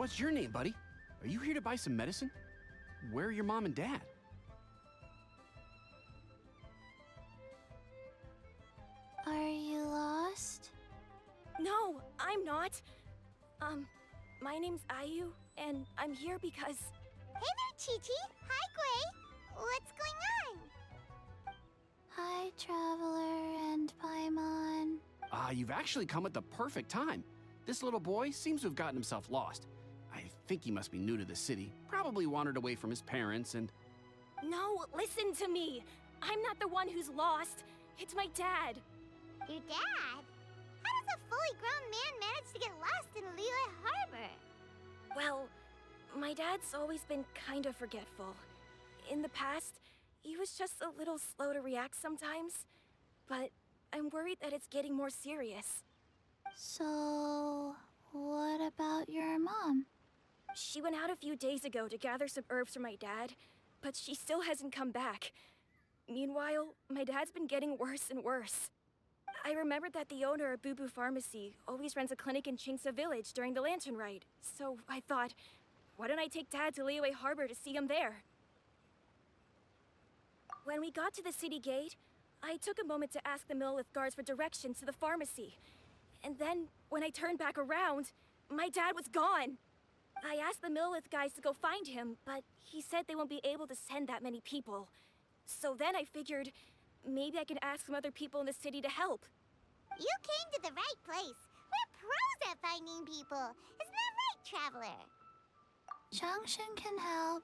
what's your name, buddy? Are you here to buy some medicine? Where are your mom and dad? Are you lost? No, I'm not. My name's Ayu, and I'm here because... Hey there, Chi-Chi. Hi, Gui. What's going on? Hi, Traveler and Paimon. You've actually come at the perfect time. This little boy seems to have gotten himself lost. I think he must be new to the city, probably wandered away from his parents and... No, listen to me. I'm not the one who's lost. It's my dad. Your dad? How does a fully grown man manage to get lost in Liyue Harbor? Well, my dad's always been kind of forgetful. In the past, he was just a little slow to react sometimes. But I'm worried that it's getting more serious. So, what about your mom? She went out a few days ago to gather some herbs for my dad, but she still hasn't come back. Meanwhile, my dad's been getting worse and worse. I remembered that the owner of Boo Boo Pharmacy always runs a clinic in Chingsa Village during the Lantern Ride, so I thought, why don't I take Dad to Liyue Harbor to see him there? When we got to the city gate, I took a moment to ask the Millelith guards for directions to the pharmacy. And then, when I turned back around, my dad was gone. I asked the Millelith guys to go find him, but he said they won't be able to send that many people. So then I figured, maybe I could ask some other people in the city to help. You came to the right place. We're pros at finding people. Isn't that right, Traveler? Genshin can help.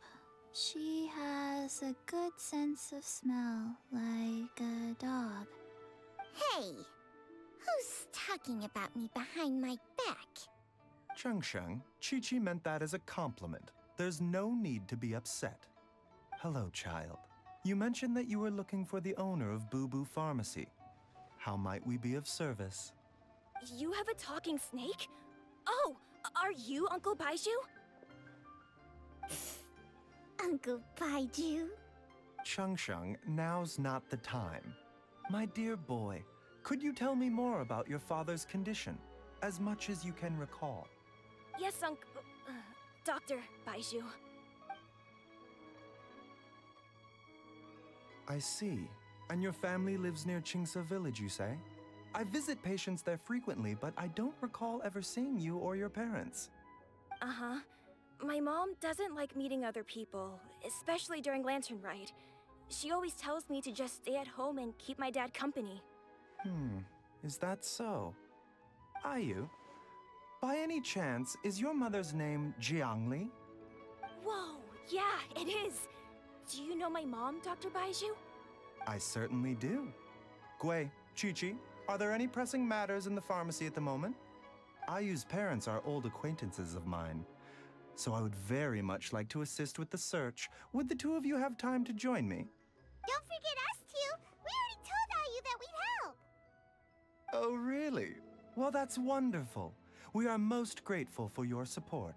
She has a good sense of smell, like a dog. Hey, who's talking about me behind my back? Chengsheng, Chi-Chi meant that as a compliment. There's no need to be upset. Hello, child. You mentioned that you were looking for the owner of Boo Boo Pharmacy. How might we be of service? You have a talking snake? Oh, are you Uncle Baizhu? Uncle Baizhu? Chengsheng, now's not the time. My dear boy, could you tell me more about your father's condition, as much as you can recall? Yes, Dr. Baizhu. I see. And your family lives near Chingsa Village, you say? I visit patients there frequently, but I don't recall ever seeing you or your parents. Uh-huh. My mom doesn't like meeting other people, especially during Lantern Ride. She always tells me to just stay at home and keep my dad company. Is that so? Ayu, by any chance, is your mother's name Jiangli? Whoa, yeah, it is. Do you know my mom, Dr. Baizhu? I certainly do. Gui, Chi-Chi, are there any pressing matters in the pharmacy at the moment? Ayu's parents are old acquaintances of mine, so I would very much like to assist with the search. Would the two of you have time to join me? Don't forget us two. We already told Ayu that we'd help. Oh, really? Well, that's wonderful. We are most grateful for your support.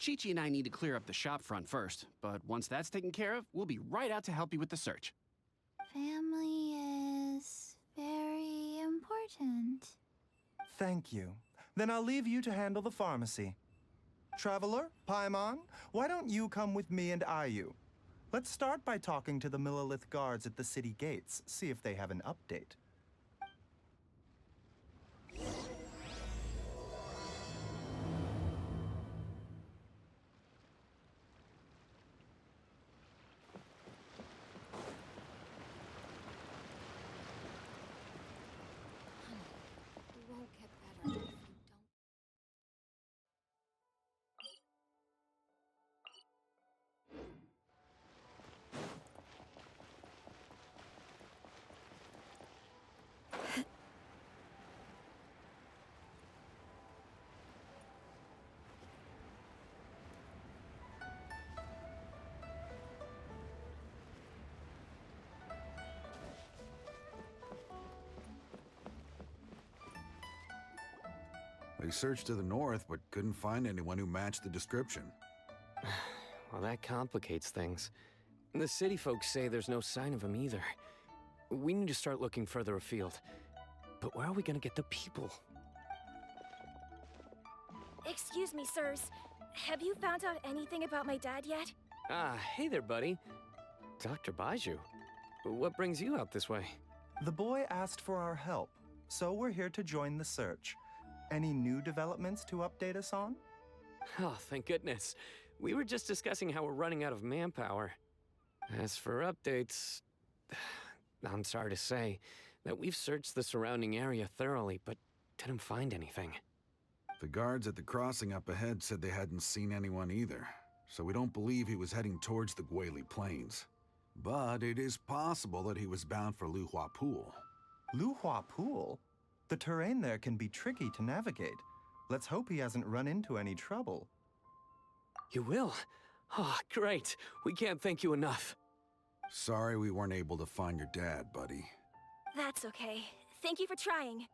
Chi-Chi and I need to clear up the shop front first, but once that's taken care of, we'll be right out to help you with the search. Family is very important. Thank you. Then I'll leave you to handle the pharmacy. Traveler, Paimon, why don't you come with me and Ayu? Let's start by talking to the Millelith guards at the city gates, see if they have an update. It won't get better if you don't. They searched to the north, but couldn't find anyone who matched the description. Well, that complicates things. The city folks say there's no sign of him either. We need to start looking further afield. But where are we gonna get the people? Excuse me, sirs. Have you found out anything about my dad yet? Hey there, buddy. Dr. Baizhu. What brings you out this way? The boy asked for our help, so we're here to join the search. Any new developments to update us on? Oh, thank goodness. We were just discussing how we're running out of manpower. As for updates, I'm sorry to say that we've searched the surrounding area thoroughly, but didn't find anything. The guards at the crossing up ahead said they hadn't seen anyone either, so we don't believe he was heading towards the Guili Plains. But it is possible that he was bound for Luhua Pool. Luhua Pool? The terrain there can be tricky to navigate. Let's hope he hasn't run into any trouble. You will? Oh, great. We can't thank you enough. Sorry we weren't able to find your dad, buddy. That's okay. Thank you for trying.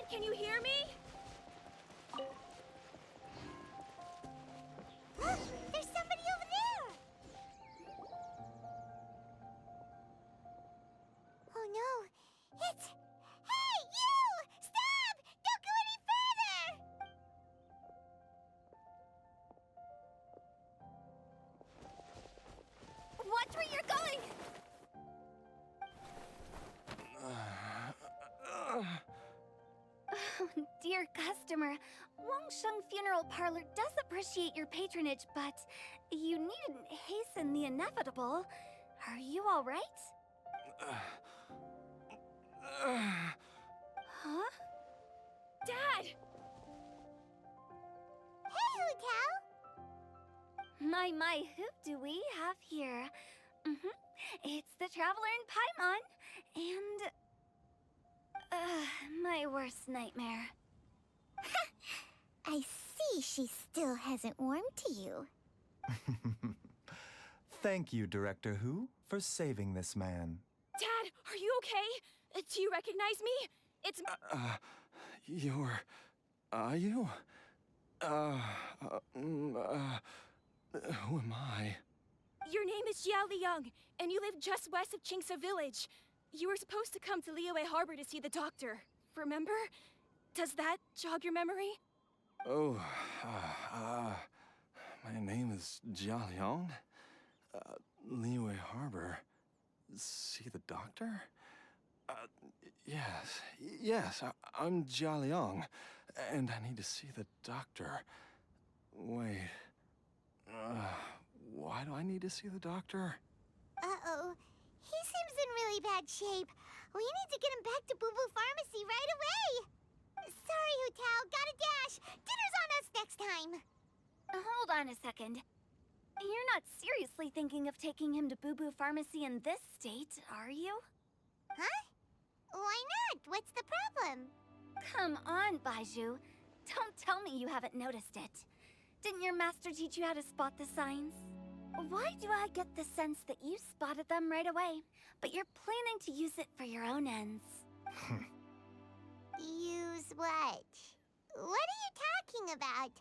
Can you hear me? There's somebody over there! Oh no, it's... Hey, you! Stop! Don't go any further! Watch where you're going! Dear customer, Wangsheng Funeral Parlor does appreciate your patronage, but you needn't hasten the inevitable. Are you all right? Huh? Dad! Hey, Hu Tao! My, who do we have here? It's the Traveler in Paimon, and... my worst nightmare. I see she still hasn't warmed to you. Thank you, Director Hu, for saving this man. Dad, are you okay? Do you recognize me? It's... Are you? Who am I? Your name is Jia Liang, and you live just west of Qingse Village. You were supposed to come to Liyue Harbor to see the doctor. Remember? Does that jog your memory? Oh, my name is Jia Liang. Liyue Harbor. See the doctor? Yes, I'm Jia Liang, and I need to see the doctor. Wait, why do I need to see the doctor? Uh-oh. He seems in really bad shape. We need to get him back to Boo Boo Pharmacy right away. Sorry, Hu Tao. Gotta dash. Dinner's on us next time. Hold on a second. You're not seriously thinking of taking him to Boo Boo Pharmacy in this state, are you? Huh? Why not? What's the problem? Come on, Baizhu. Don't tell me you haven't noticed it. Didn't your master teach you how to spot the signs? Why do I get the sense that you spotted them right away, but you're planning to use it for your own ends? Use what? What are you talking about?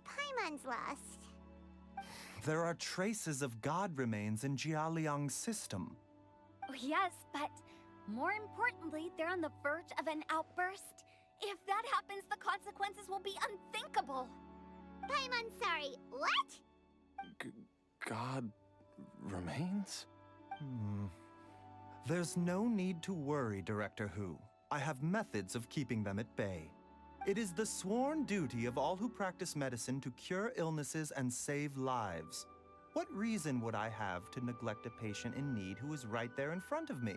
Paimon's lost. There are traces of god remains in Jia Liang's system. Yes, but more importantly, they're on the verge of an outburst. If that happens, the consequences will be unthinkable. Paimon's sorry. What? God remains? There's no need to worry, Director Hu. I have methods of keeping them at bay. It is the sworn duty of all who practice medicine to cure illnesses and save lives. What reason would I have to neglect a patient in need who is right there in front of me?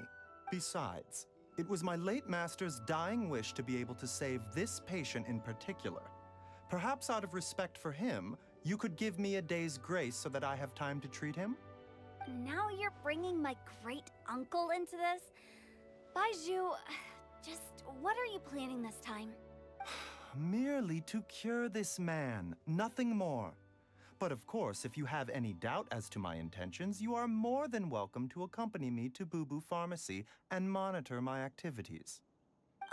Besides, it was my late master's dying wish to be able to save this patient in particular. Perhaps out of respect for him, You could give me a day's grace so that I have time to treat him? Now you're bringing my great-uncle into this? Baizhu, just what are you planning this time? Merely to cure this man, nothing more. But of course, if you have any doubt as to my intentions, you are more than welcome to accompany me to Boo Pharmacy and monitor my activities.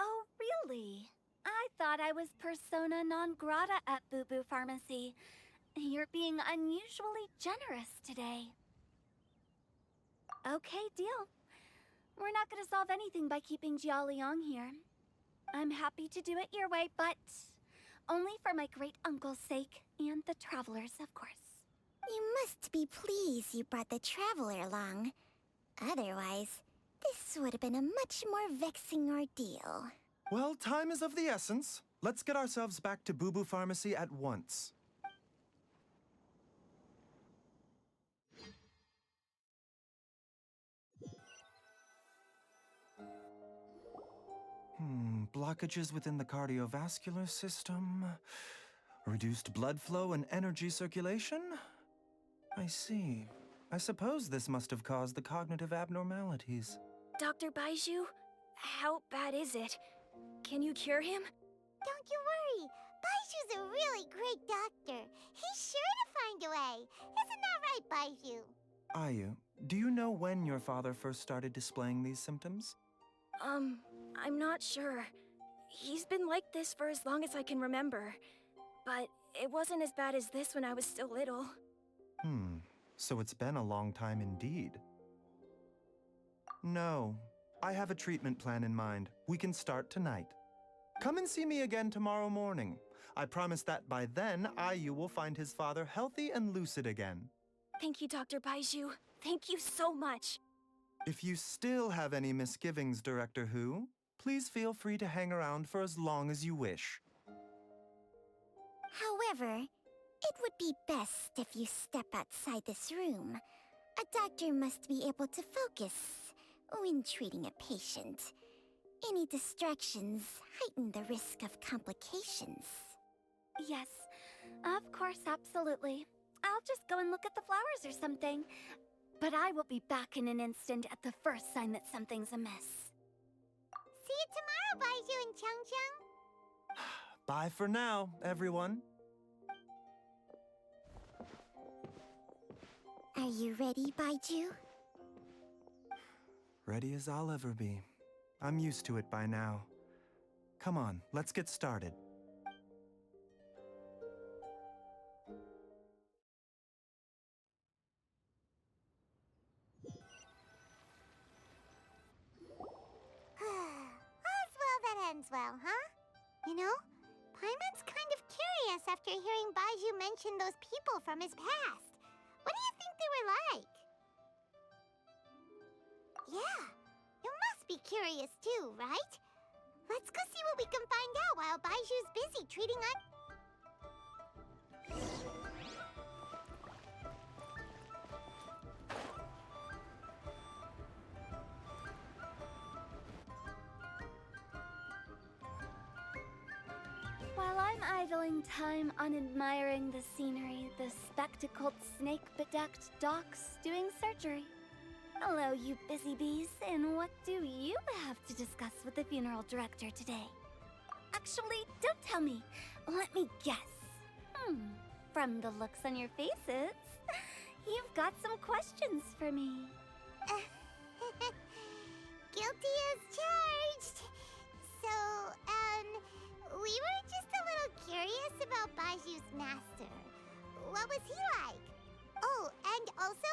Oh, really? I thought I was persona non grata at Boo Pharmacy. You're being unusually generous today. Okay, deal. We're not gonna solve anything by keeping Jialiang here. I'm happy to do it your way, but only for my great-uncle's sake and the travelers, of course. You must be pleased you brought the traveler along. Otherwise, this would have been a much more vexing ordeal. Well, time is of the essence. Let's get ourselves back to Boo Pharmacy at once. Blockages within the cardiovascular system, reduced blood flow and energy circulation? I see. I suppose this must have caused the cognitive abnormalities. Dr. Baizhu, how bad is it? Can you cure him? Don't you worry. Baizhu's a really great doctor. He's sure to find a way. Isn't that right, Baizhu? Ayu, do you know when your father first started displaying these symptoms? I'm not sure. He's been like this for as long as I can remember. But it wasn't as bad as this when I was still little. So it's been a long time indeed. No, I have a treatment plan in mind. We can start tonight. Come and see me again tomorrow morning. I promise that by then, Ayu will find his father healthy and lucid again. Thank you, Dr. Baizhu. Thank you so much. If you still have any misgivings, Director Hu, please feel free to hang around for as long as you wish. However, it would be best if you step outside this room. A doctor must be able to focus when treating a patient. Any distractions heighten the risk of complications. Yes, of course, absolutely. I'll just go and look at the flowers or something. But I will be back in an instant at the first sign that something's amiss. See you tomorrow, Baizhu and Changcheng. Bye for now, everyone. Are you ready, Baizhu? Ready as I'll ever be. I'm used to it by now. Come on, let's get started. All's well that ends well, huh? You know, Paimon's kind of curious after hearing Baizhu mention those people from his past. What do you think they were like? Yeah, you must be curious too, right? Let's go see what we can find out while Baizhu's busy treating us. While I'm idling time on admiring the scenery, the spectacled snake-bedecked docs doing surgery. Hello, you busy bees, and what do you have to discuss with the funeral director today? Actually, don't tell me. Let me guess. From the looks on your faces, you've got some questions for me. Guilty as charged. So, we were just a little curious about Baizhu's master. What was he like? Oh, and also,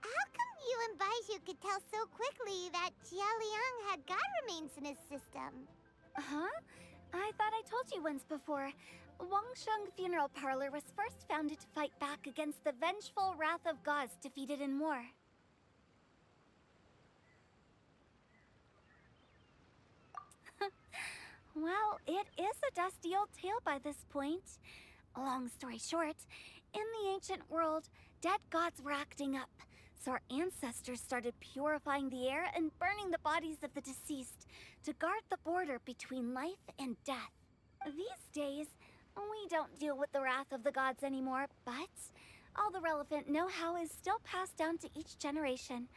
how come you and Baizhu could tell so quickly that Jialiang had god remains in his system? Huh? I thought I told you once before. Wangsheng Funeral Parlor was first founded to fight back against the vengeful wrath of gods defeated in war. Well, it is a dusty old tale by this point. Long story short, in the ancient world, dead gods were acting up, so our ancestors started purifying the air and burning the bodies of the deceased to guard the border between life and death. These days, We don't deal with the wrath of the gods anymore, but all the relevant know-how is still passed down to each generation,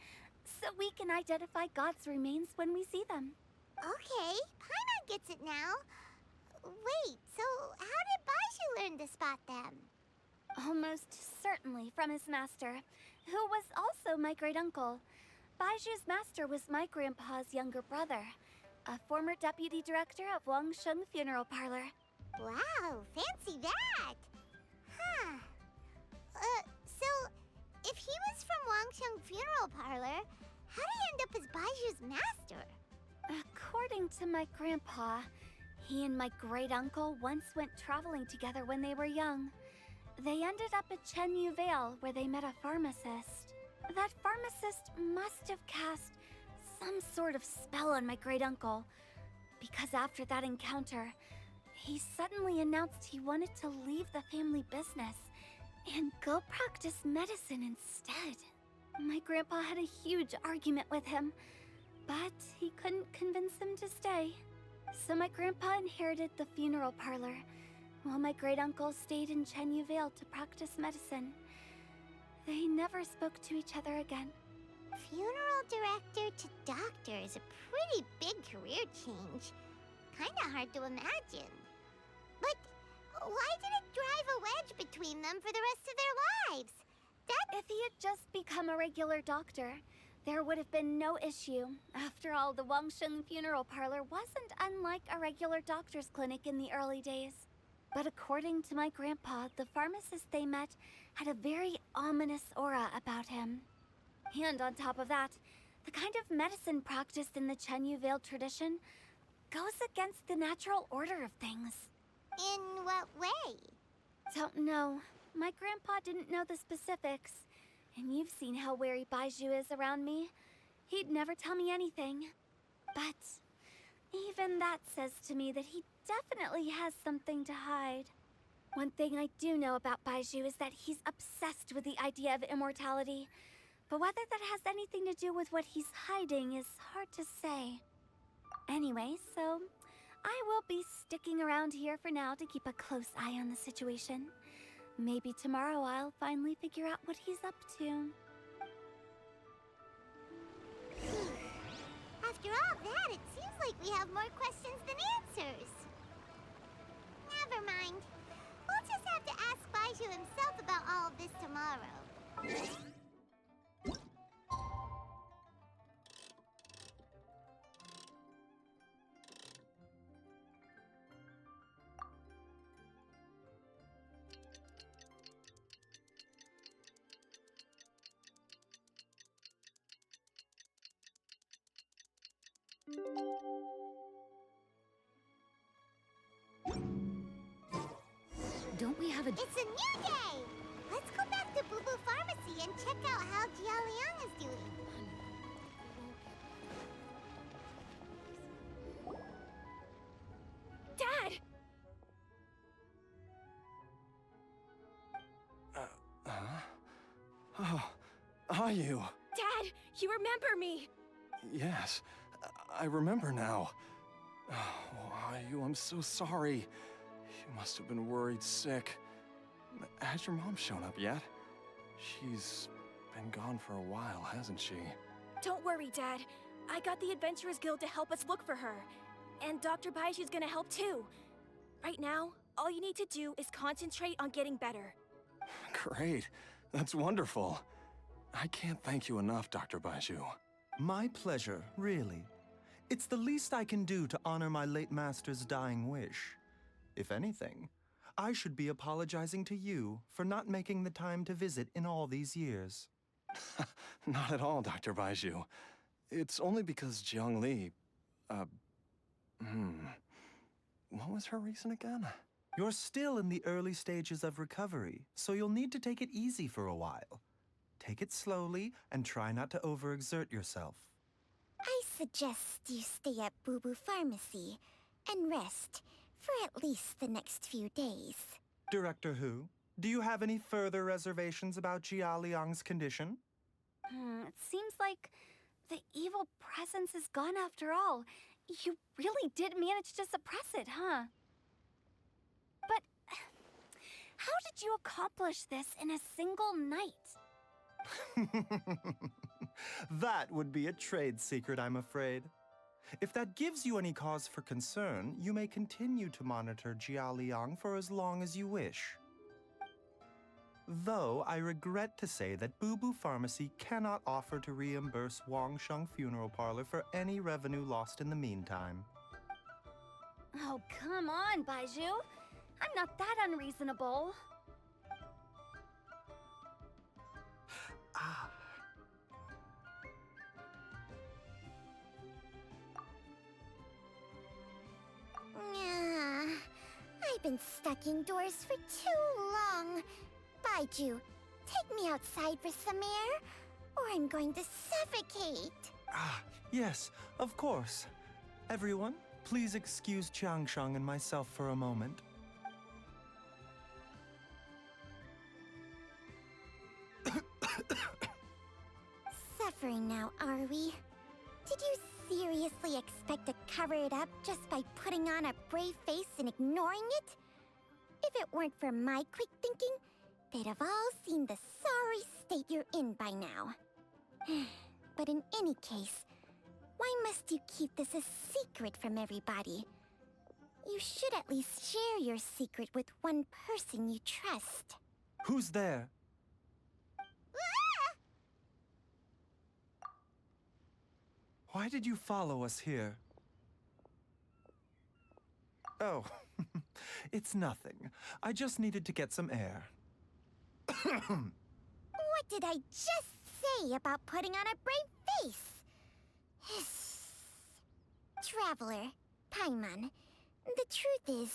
so we can identify gods' remains when we see them. Okay, Paimon gets it now. Wait, so how did Baizhu learn to spot them? Almost certainly from his master, who was also my great-uncle. Baizhu's master was my grandpa's younger brother, a former deputy director of Wangsheng Funeral Parlor. Wow, fancy that! Huh. So, if he was from Wangsheng Funeral Parlor, how did he end up as Baizhu's master? According to my grandpa, he and my great-uncle once went traveling together when they were young. They ended up at Chenyu Vale, where they met a pharmacist. That pharmacist must have cast some sort of spell on my great-uncle, because after that encounter, he suddenly announced he wanted to leave the family business and go practice medicine instead. My grandpa had a huge argument with him, but he couldn't convince him to stay. So my grandpa inherited the funeral parlor, while my great-uncle stayed in Chenyu Vale to practice medicine. They never spoke to each other again. Funeral director to doctor is a pretty big career change. Kinda hard to imagine. But why did it drive a wedge between them for the rest of their lives? If he had just become a regular doctor, there would have been no issue. After all, the Wangsheng Funeral Parlor wasn't unlike a regular doctor's clinic in the early days. But according to my grandpa, the pharmacist they met had a very ominous aura about him. And on top of that, the kind of medicine practiced in the Chenyu Vale tradition goes against the natural order of things. In what way? Don't know. My grandpa didn't know the specifics. And you've seen how wary Baizhu is around me. He'd never tell me anything. But even that says to me that he definitely has something to hide. One thing I do know about Baizhu is that he's obsessed with the idea of immortality. But whether that has anything to do with what he's hiding is hard to say. Anyway, so I will be sticking around here for now to keep a close eye on the situation. Maybe tomorrow I'll finally figure out what he's up to. After all that, it seems like we have more questions than answers. Never mind. We'll just have to ask Baizhu himself about all of this tomorrow. Don't we have a... It's a new day! Let's go back to Boo Boo Pharmacy and check out how Jia Liang is doing. Dad! Oh, are you? Dad, you remember me! Yes, I remember now. Oh, Ayu, I'm so sorry. You must have been worried sick. Has your mom shown up yet? She's been gone for a while, hasn't she? Don't worry, Dad. I got the Adventurers Guild to help us look for her. And Dr. Baizhu's gonna help too. Right now, all you need to do is concentrate on getting better. Great. That's wonderful. I can't thank you enough, Dr. Baizhu. My pleasure, really. It's the least I can do to honor my late master's dying wish. If anything, I should be apologizing to you for not making the time to visit in all these years. Not at all, Dr. Baizhu. It's only because Jiang Li... What was her reason again? You're still in the early stages of recovery, so you'll need to take it easy for a while. Take it slowly and try not to overexert yourself. I suggest you stay at Boo Boo Pharmacy and rest for at least the next few days. Director Hu, do you have any further reservations about Jia Liang's condition? It seems like the evil presence is gone after all. You really did manage to suppress it, huh? But How did you accomplish this in a single night? That would be a trade secret, I'm afraid. If that gives you any cause for concern, you may continue to monitor Jialiang for as long as you wish. Though I regret to say that Boo Boo Pharmacy cannot offer to reimburse Wangsheng Funeral Parlor for any revenue lost in the meantime. Oh, come on, Baizhu. I'm not that unreasonable. Ah. I've been stuck indoors for too long. Baizhu, take me outside for some air, or I'm going to suffocate. Ah, yes, of course. Everyone, please excuse Qiangsheng and myself for a moment. Suffering now, are we? Did you seriously expect to cover it up just by putting on a brave face and ignoring it? If it weren't for my quick thinking, they'd have all seen the sorry state you're in by now. But in any case, why must you keep this a secret from everybody? You should at least share your secret with one person you trust. Who's there? Why did you follow us here? Oh, it's nothing. I just needed to get some air. What did I just say about putting on a brave face? Traveler, Paimon, the truth is,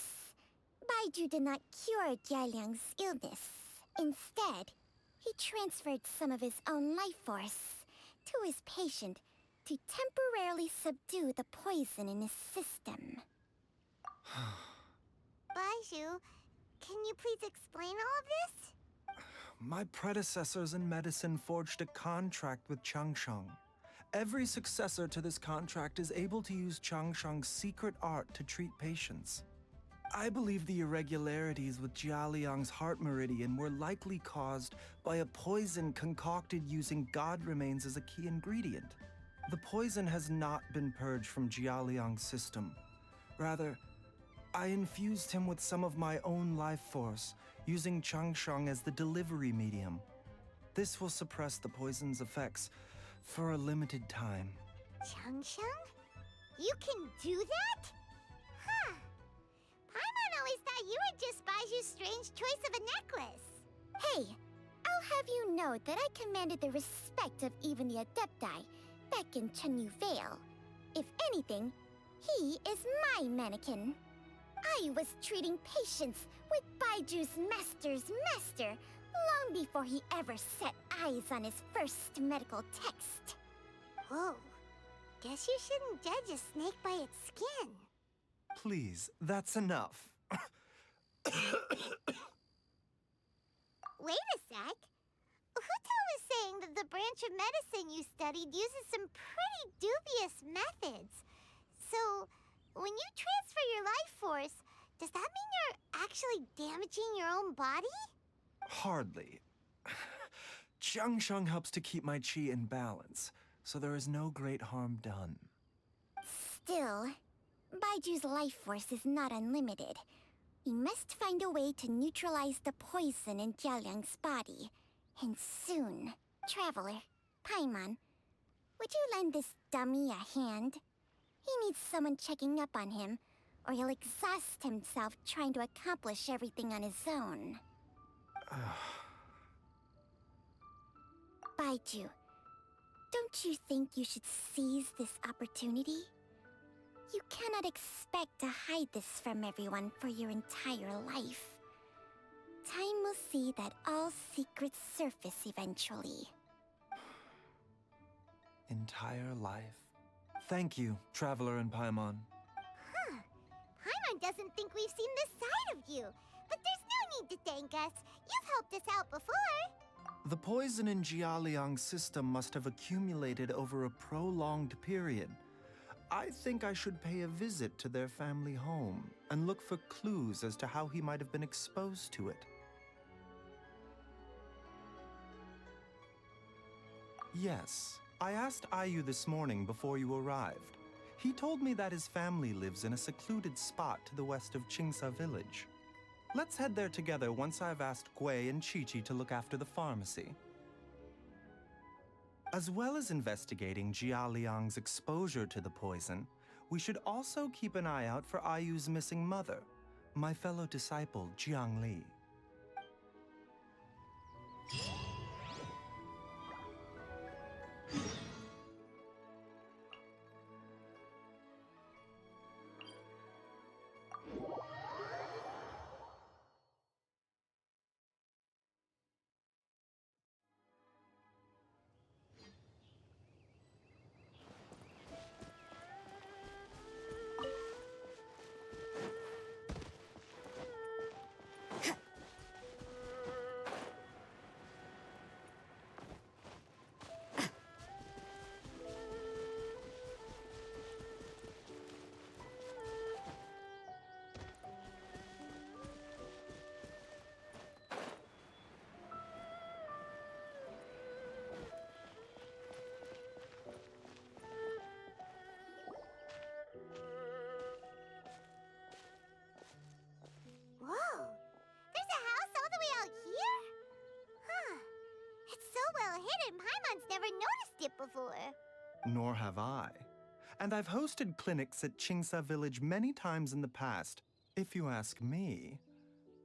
Baizhu did not cure Jialiang's illness. Instead, he transferred some of his own life force to his patient to temporarily subdue the poison in his system. Baizhu, can you please explain all of this? My predecessors in medicine forged a contract with Qiangsheng. Every successor to this contract is able to use Qiangsheng's secret art to treat patients. I believe the irregularities with Jialiang's heart meridian were likely caused by a poison concocted using god remains as a key ingredient. The poison has not been purged from Jialiang's system. Rather, I infused him with some of my own life force, using Qiangsheng as the delivery medium. This will suppress the poison's effects for a limited time. Qiangsheng? You can do that? Huh. Paimon always thought you were just Baizhu's strange choice of a necklace. Hey, I'll have you know that I commanded the respect of even the Adepti back in Chenyu Vale. If anything, he is my mannequin. I was treating patients with Baiju's master's master long before he ever set eyes on his first medical text. Whoa. Guess you shouldn't judge a snake by its skin. Please, that's enough. Wait a sec. Huto was saying that the branch of medicine you studied uses some pretty dubious methods. So, when you transfer your life force, does that mean you're actually damaging your own body? Hardly. Qiangsheng helps to keep my chi in balance, so there is no great harm done. Still, Baiju's life force is not unlimited. We must find a way to neutralize the poison in Jialiang's body. And soon. Traveler, Paimon, would you lend this dummy a hand? He needs someone checking up on him, or he'll exhaust himself trying to accomplish everything on his own. Baizhu, don't you think you should seize this opportunity? You cannot expect to hide this from everyone for your entire life. Time will see that all secrets surface eventually. Entire life. Thank you, Traveler and Paimon. Huh. Paimon doesn't think we've seen this side of you. But there's no need to thank us. You've helped us out before. The poison in Jialiang's system must have accumulated over a prolonged period. I think I should pay a visit to their family home and look for clues as to how he might have been exposed to it. Yes, I asked Ayu this morning before you arrived. He told me that his family lives in a secluded spot to the west of Qingsa village. Let's head there together once I've asked Gui and Qiqi to look after the pharmacy. As well as investigating Jia Liang's exposure to the poison, we should also keep an eye out for Ayu's missing mother, my fellow disciple Jiang Li. Whoa! There's a house all the way out here? Huh. It's so well hidden, Paimon's never noticed it before. Nor have I. And I've hosted clinics at Qingsa village many times in the past. If you ask me,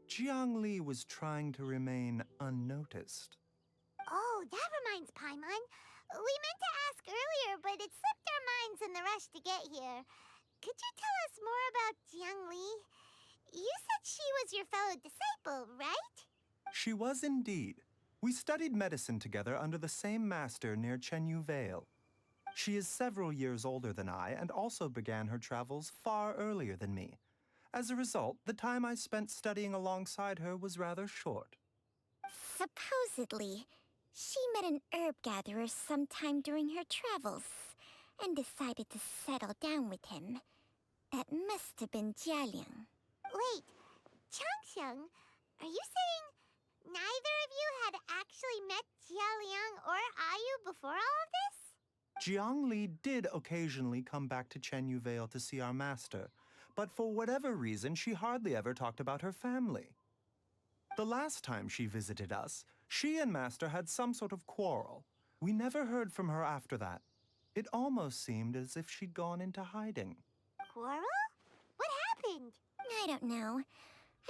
Jiang Li was trying to remain unnoticed. Oh, that reminds Paimon. We meant to ask earlier, but it slipped our minds in the rush to get here. Could you tell us more about Jiang Li? You said she was your fellow disciple, right? She was indeed. We studied medicine together under the same master near Chenyu Vale. She is several years older than I and also began her travels far earlier than me. As a result, the time I spent studying alongside her was rather short. Supposedly, she met an herb gatherer sometime during her travels and decided to settle down with him. That must have been Jialiang. Wait, Changsheng, are you saying neither of you had actually met Jialiang or Ayu before all of this? Jiang Li did occasionally come back to Chenyu Vale to see our master, but for whatever reason, she hardly ever talked about her family. The last time she visited us, she and Master had some sort of quarrel. We never heard from her after that. It almost seemed as if she'd gone into hiding. Quarrel? What happened? I don't know.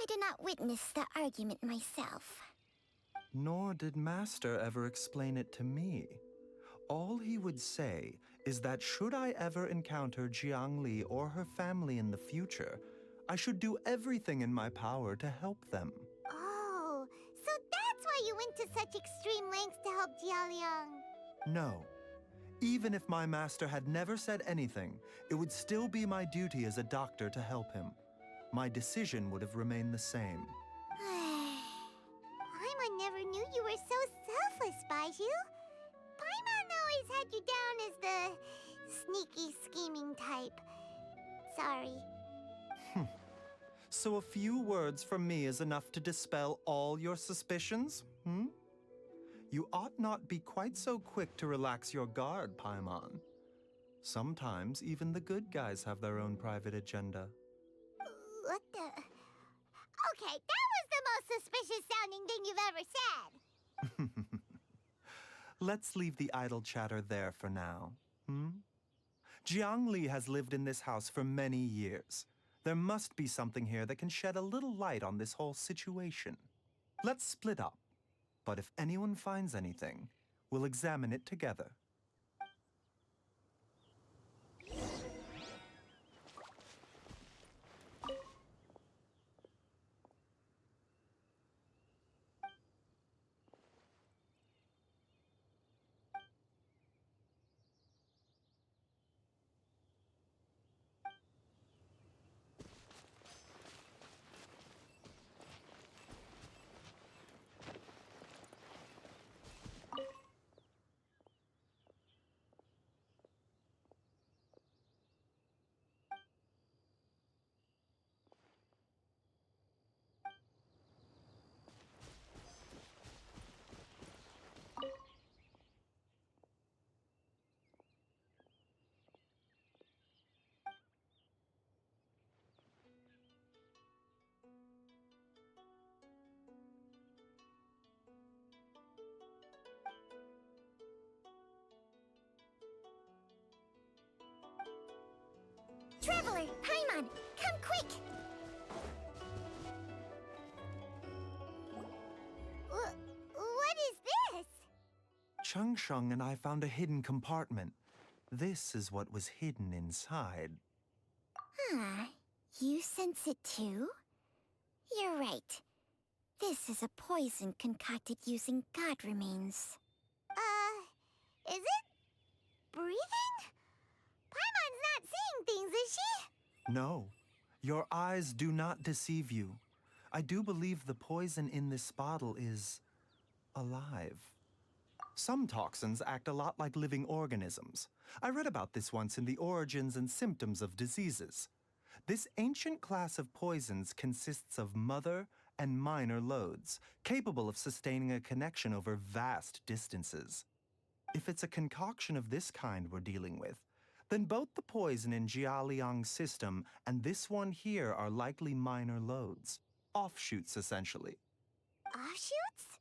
I did not witness the argument myself. Nor did Master ever explain it to me. All he would say is that should I ever encounter Jiang Li or her family in the future, I should do everything in my power to help them. Oh, so that's why you went to such extreme lengths to help Jialiang. No. Even if my master had never said anything, it would still be my duty as a doctor to help him. My decision would have remained the same. Paimon never knew you were so selfless, Baizhu. Paimon always had you down as the sneaky, scheming type. Sorry. So a few words from me is enough to dispel all your suspicions, hmm? You ought not be quite so quick to relax your guard, Paimon. Sometimes even the good guys have their own private agenda. What the... Okay, that was the most suspicious sounding thing you've ever said. Let's leave the idle chatter there for now, hmm? Jiang Li has lived in this house for many years. There must be something here that can shed a little light on this whole situation. Let's split up. But if anyone finds anything, we'll examine it together. Tower! Paimon, come quick! What is this? Changsheng and I found a hidden compartment. This is what was hidden inside. Huh. You sense it too? You're right. This is a poison concocted using god remains. Is it breathing? Paimon's not seeing things, is she? No, your eyes do not deceive you. I do believe the poison in this bottle is alive. Some toxins act a lot like living organisms. I read about this once in the Origins and Symptoms of Diseases. This ancient class of poisons consists of mother and minor loads, capable of sustaining a connection over vast distances. If it's a concoction of this kind we're dealing with, then both the poison in Jialiang's system and this one here are likely minor loads. Offshoots, essentially. Offshoots?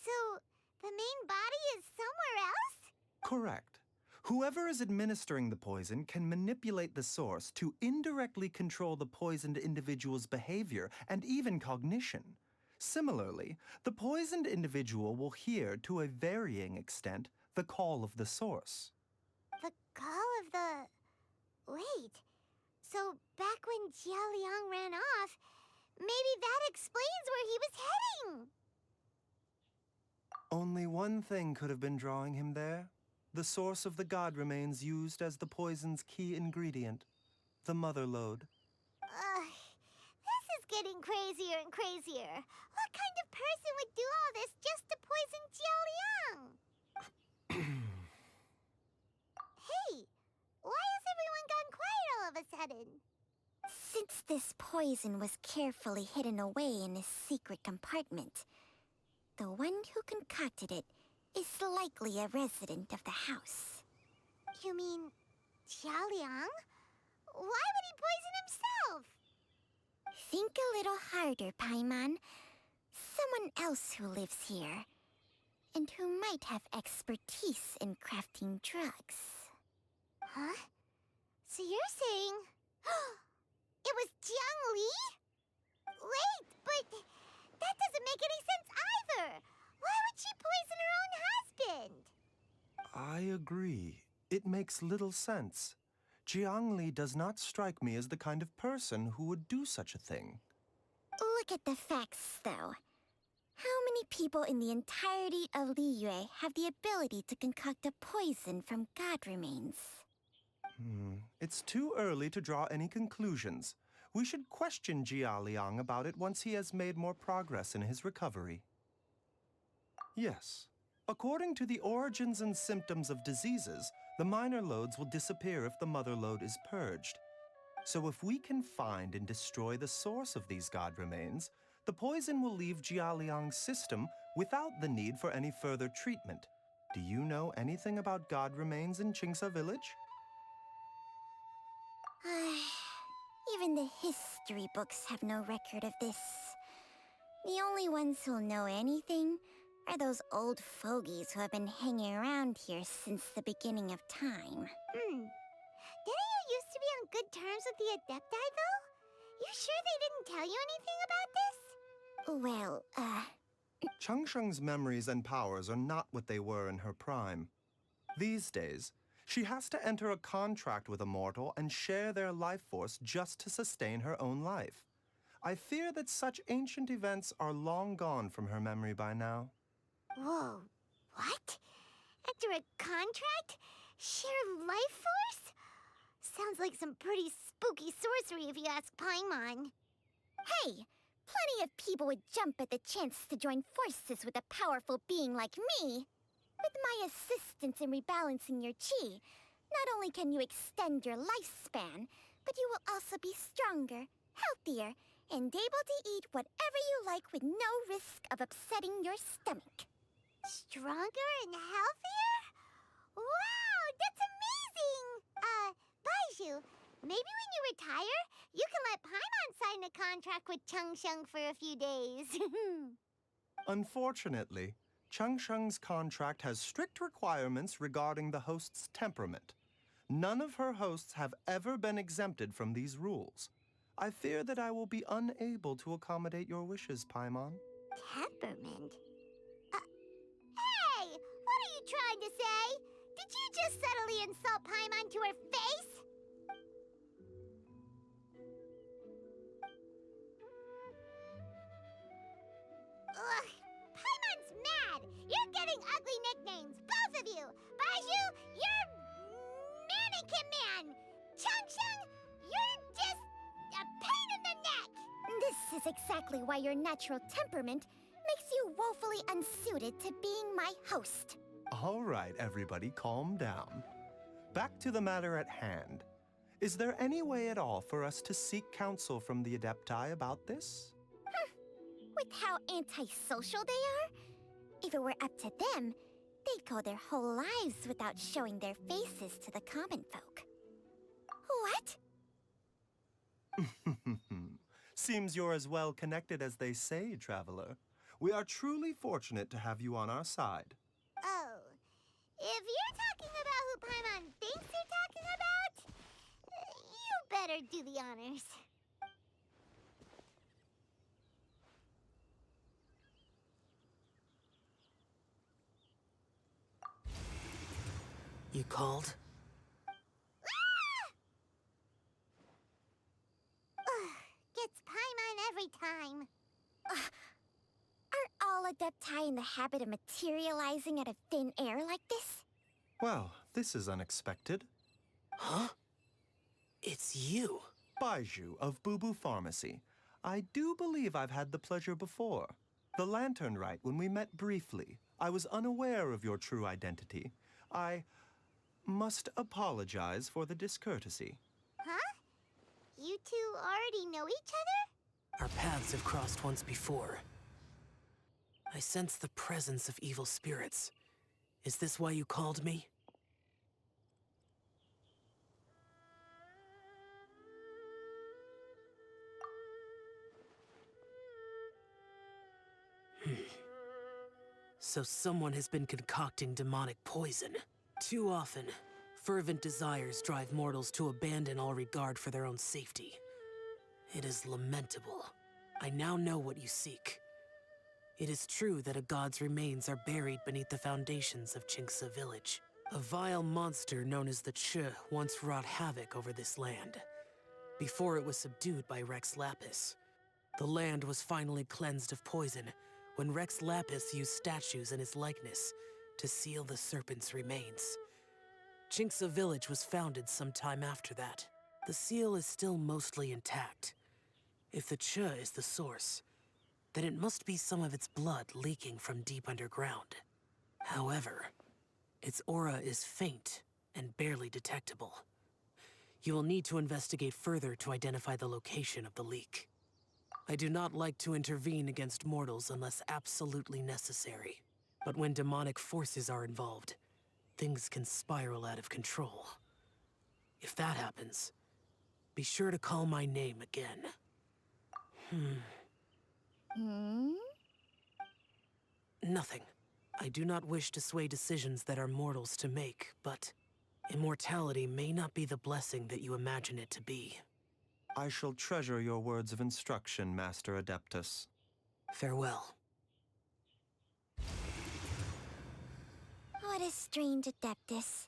So, the main body is somewhere else? Correct. Whoever is administering the poison can manipulate the source to indirectly control the poisoned individual's behavior and even cognition. Similarly, the poisoned individual will hear, to a varying extent, the call of the source. The call of the... Wait. So, back when Jialiang ran off, maybe that explains where he was heading! Only one thing could have been drawing him there. The source of the god remains used as the poison's key ingredient, the mother lode. This is getting crazier and crazier. What kind of person would do all this just to poison Jialiang? Hey, why has everyone gone quiet all of a sudden? Since this poison was carefully hidden away in a secret compartment, the one who concocted it is likely a resident of the house. You mean Jialiang? Why would he poison himself? Think a little harder, Paimon. Someone else who lives here, and who might have expertise in crafting drugs. Huh? So you're saying... it was Jiang Li? Wait, but that doesn't make any sense either! Why would she poison her own husband? I agree. It makes little sense. Jiang Li does not strike me as the kind of person who would do such a thing. Look at the facts, though. How many people in the entirety of Liyue have the ability to concoct a poison from god remains? It's too early to draw any conclusions. We should question Jia Liang about it once he has made more progress in his recovery. Yes. According to the Origins and Symptoms of Diseases, the minor loads will disappear if the mother load is purged. So if we can find and destroy the source of these god remains, the poison will leave Jia Liang's system without the need for any further treatment. Do you know anything about god remains in Qingsa village? Even the history books have no record of this. The only ones who'll know anything are those old fogies who have been hanging around here since the beginning of time. Didn't you used to be on good terms with the Adepti, though? You sure they didn't tell you anything about this? Well, Changsheng's memories and powers are not what they were in her prime. These days, she has to enter a contract with a mortal and share their life force just to sustain her own life. I fear that such ancient events are long gone from her memory by now. Whoa, what? Enter a contract? Share life force? Sounds like some pretty spooky sorcery if you ask Paimon. hey! Plenty of people would jump at the chance to join forces with a powerful being like me. With my assistance in rebalancing your chi, not only can you extend your lifespan, but you will also be stronger, healthier, and able to eat whatever you like with no risk of upsetting your stomach. Stronger and healthier? Wow, that's amazing! Baizhu, maybe when you retire, you can let Paimon sign a contract with Changsheng for a few days. Unfortunately, Changsheng's contract has strict requirements regarding the host's temperament. None of her hosts have ever been exempted from these rules. I fear that I will be unable to accommodate your wishes, Paimon. Temperament? Hey! What are you trying to say? Did you just subtly insult Paimon to her face? Ugh! Paimon's mad! You're getting ugly nicknames, both of you! Baizhu, you're Mannequin Man! Changsheng, you're just a pain in the neck! This is exactly why your natural temperament makes you woefully unsuited to being my host. All right, everybody, calm down. Back to the matter at hand. Is there any way at all for us to seek counsel from the Adepti about this? With how antisocial they are, if it were up to them, they'd go their whole lives without showing their faces to the common folk. What? Seems you're as well connected as they say, Traveler. We are truly fortunate to have you on our side. Oh, if you're talking about who Paimon thinks you're talking about, you better do the honors. You called? Gets Paimon every time. Aren't all Adepti in the habit of materializing out of thin air like this? Well, this is unexpected. Huh? It's you. Baizhu of Bubu Pharmacy. I do believe I've had the pleasure before. The Lantern Rite, when we met briefly, I was unaware of your true identity. I must apologize for the discourtesy. Huh? You two already know each other? Our paths have crossed once before. I sense the presence of evil spirits. Is this why you called me? So someone has been concocting demonic poison. Too often, fervent desires drive mortals to abandon all regard for their own safety. It is lamentable. I now know what you seek. It is true that a god's remains are buried beneath the foundations of Qingce village. A vile monster known as the Che once wrought havoc over this land, before it was subdued by Rex Lapis. The land was finally cleansed of poison when Rex Lapis used statues in his likeness to seal the serpent's remains. Qingce village was founded some time after that. The seal is still mostly intact. If the Che is the source, then it must be some of its blood leaking from deep underground. However, its aura is faint and barely detectable. You will need to investigate further to identify the location of the leak. I do not like to intervene against mortals unless absolutely necessary. But when demonic forces are involved, things can spiral out of control. If that happens, be sure to call my name again. Nothing. I do not wish to sway decisions that are mortals to make, but immortality may not be the blessing that you imagine it to be. I shall treasure your words of instruction, Master Adeptus. Farewell. What a strange Adeptus.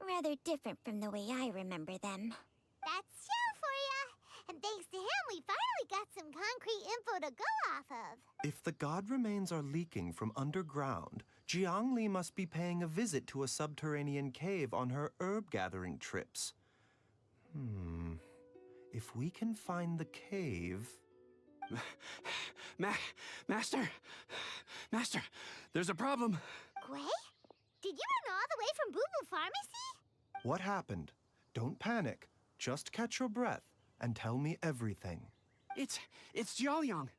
Rather different from the way I remember them. That's Xiao for ya! And thanks to him, we finally got some concrete info to go off of. If the god remains are leaking from underground, Jiangli must be paying a visit to a subterranean cave on her herb-gathering trips. If we can find the cave... Master! Master, there's a problem. Gui? Did you run all the way from Bubu Pharmacy? What happened? Don't panic. Just catch your breath and tell me everything. It's Jiaoliang.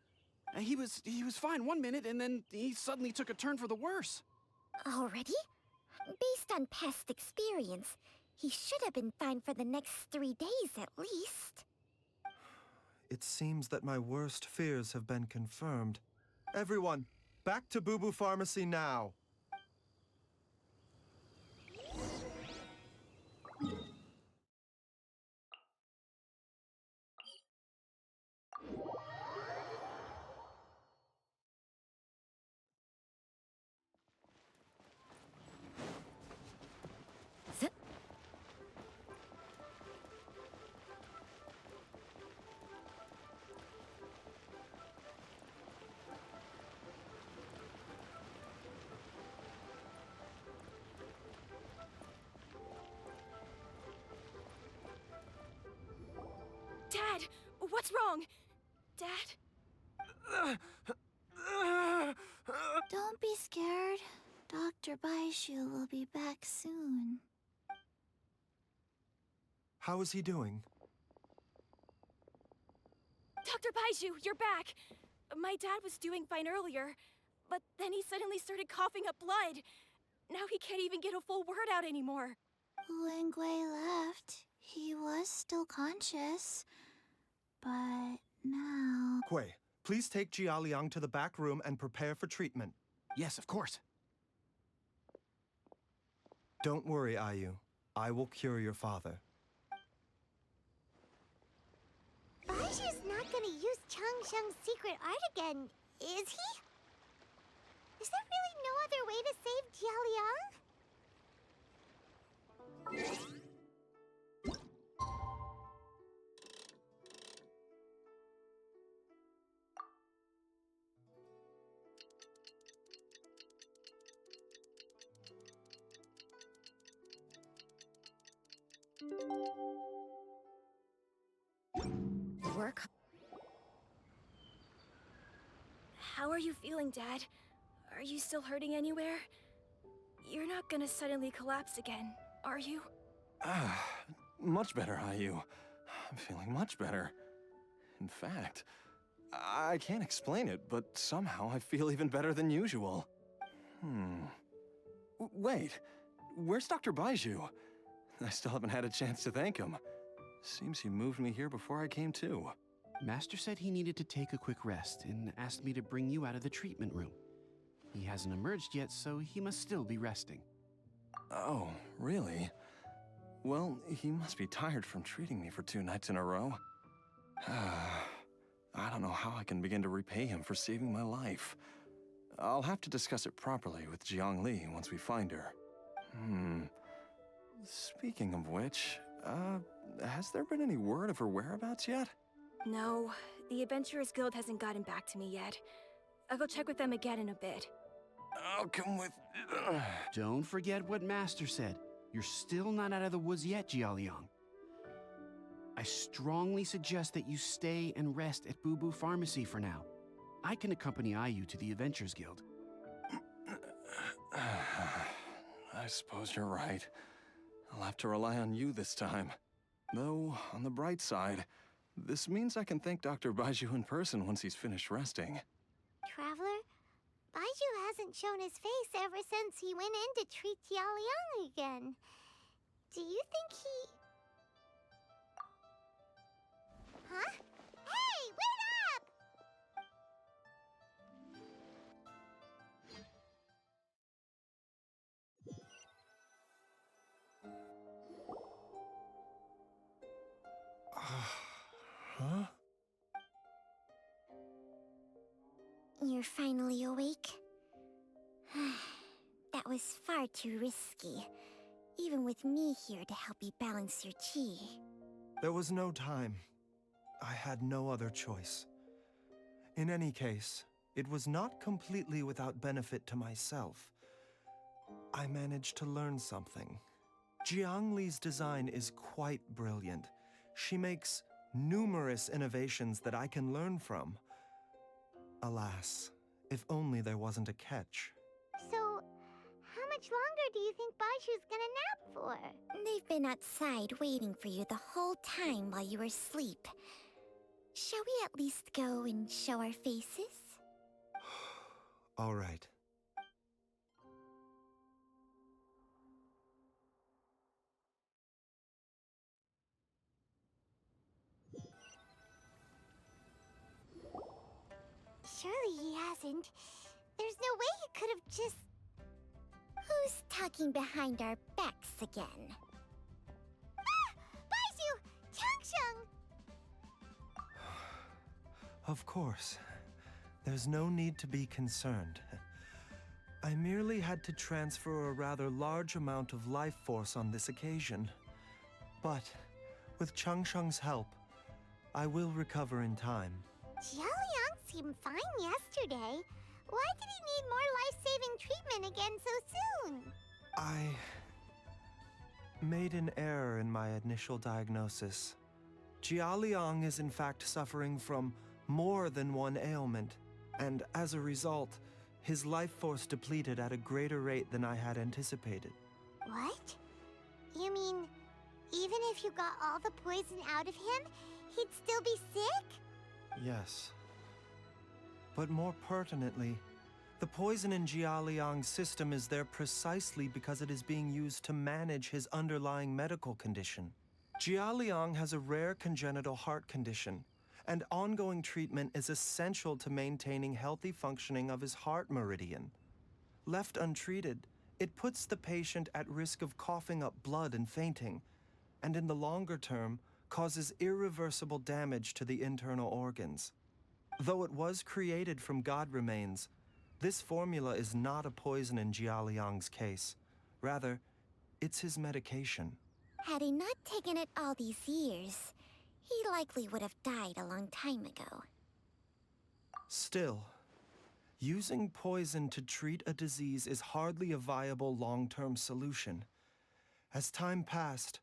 He was fine one minute, and then he suddenly took a turn for the worse. Already? Based on past experience, he should have been fine for the next 3 days at least. It seems that my worst fears have been confirmed. Everyone, back to Bubu Pharmacy now. What's wrong? Dad? Don't be scared. Dr. Baizhu will be back soon. How is he doing? Dr. Baizhu, you're back! My dad was doing fine earlier, but then he suddenly started coughing up blood. Now he can't even get a full word out anymore. When Gui left, he was still conscious. But now... Gui, please take Jialiang to the back room and prepare for treatment. Yes, of course. Don't worry, Ayu. I will cure your father. Baizhu's not gonna use Changsheng's secret art again, is he? Is there really no other way to save Jialiang? Work? How are you feeling, Dad? Are you still hurting anywhere? You're not gonna suddenly collapse again, are you? Much better, Ayu. I'm feeling much better. In fact, I can't explain it, but somehow I feel even better than usual. Wait, where's Dr. Baizhu? I still haven't had a chance to thank him. Seems he moved me here before I came to. Master said he needed to take a quick rest and asked me to bring you out of the treatment room. He hasn't emerged yet, so he must still be resting. Oh, really? Well, he must be tired from treating me for 2 nights in a row. I don't know how I can begin to repay him for saving my life. I'll have to discuss it properly with Jiangli once we find her. Speaking of which, has there been any word of her whereabouts yet? No, the Adventurers Guild hasn't gotten back to me yet. I'll go check with them again in a bit. I'll come with... Don't forget what Master said. You're still not out of the woods yet, Jialiang. I strongly suggest that you stay and rest at Boo Boo Pharmacy for now. I can accompany Ayu to the Adventurers Guild. I suppose you're right. I'll have to rely on you this time. Though, on the bright side, this means I can thank Dr. Baizhu in person once he's finished resting. Traveler, Baizhu hasn't shown his face ever since he went in to treat Jialiang again. Do you think he... Huh? Hey, wait up! Huh? You're finally awake? That was far too risky. Even with me here to help you balance your chi. There was no time. I had no other choice. In any case, it was not completely without benefit to myself. I managed to learn something. Jiangli's design is quite brilliant. She makes numerous innovations that I can learn from. Alas, if only there wasn't a catch. So, how much longer do you think Baizhu's gonna nap for? They've been outside waiting for you the whole time while you were asleep. Shall we at least go and show our faces? All right. Surely he hasn't. There's no way he could have just... Who's talking behind our backs again? Ah! Baizhu! Changsheng! Of course. There's no need to be concerned. I merely had to transfer a rather large amount of life force on this occasion. But, with Changsheng's help, I will recover in time. Jialiang seemed fine yesterday. Why did he need more life-saving treatment again so soon? I made an error in my initial diagnosis. Jialiang is in fact suffering from more than one ailment, and as a result, his life force depleted at a greater rate than I had anticipated. What? You mean, even if you got all the poison out of him, he'd still be sick? Yes. But more pertinently, the poison in Jialiang's system is there precisely because it is being used to manage his underlying medical condition. Jialiang has a rare congenital heart condition, and ongoing treatment is essential to maintaining healthy functioning of his heart meridian. Left untreated, it puts the patient at risk of coughing up blood and fainting, and in the longer term, causes irreversible damage to the internal organs. Though it was created from god remains, this formula is not a poison in Jialiang's case. Rather, it's his medication. Had he not taken it all these years, he likely would have died a long time ago. Still, using poison to treat a disease is hardly a viable long-term solution. As time passed,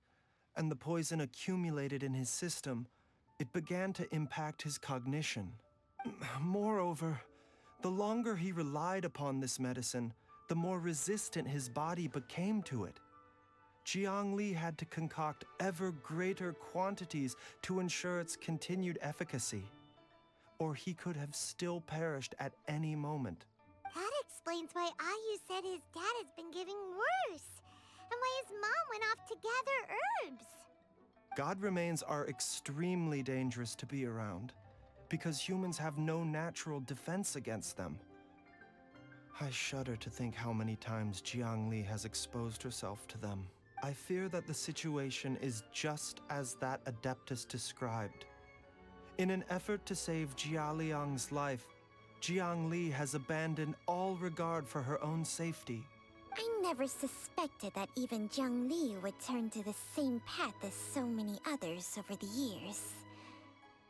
and the poison accumulated in his system, it began to impact his cognition. Moreover, the longer he relied upon this medicine, the more resistant his body became to it. Jiang Li had to concoct ever greater quantities to ensure its continued efficacy, or he could have still perished at any moment. That explains why Ayu said his dad has been getting worse, and why his mom went off to gather herbs. God remains are extremely dangerous to be around, because humans have no natural defense against them. I shudder to think how many times Jiang Li has exposed herself to them. I fear that the situation is just as that Adeptus described. In an effort to save Jialiang's life, Jiang Li has abandoned all regard for her own safety. I never suspected that even Jiang Li would turn to the same path as so many others over the years.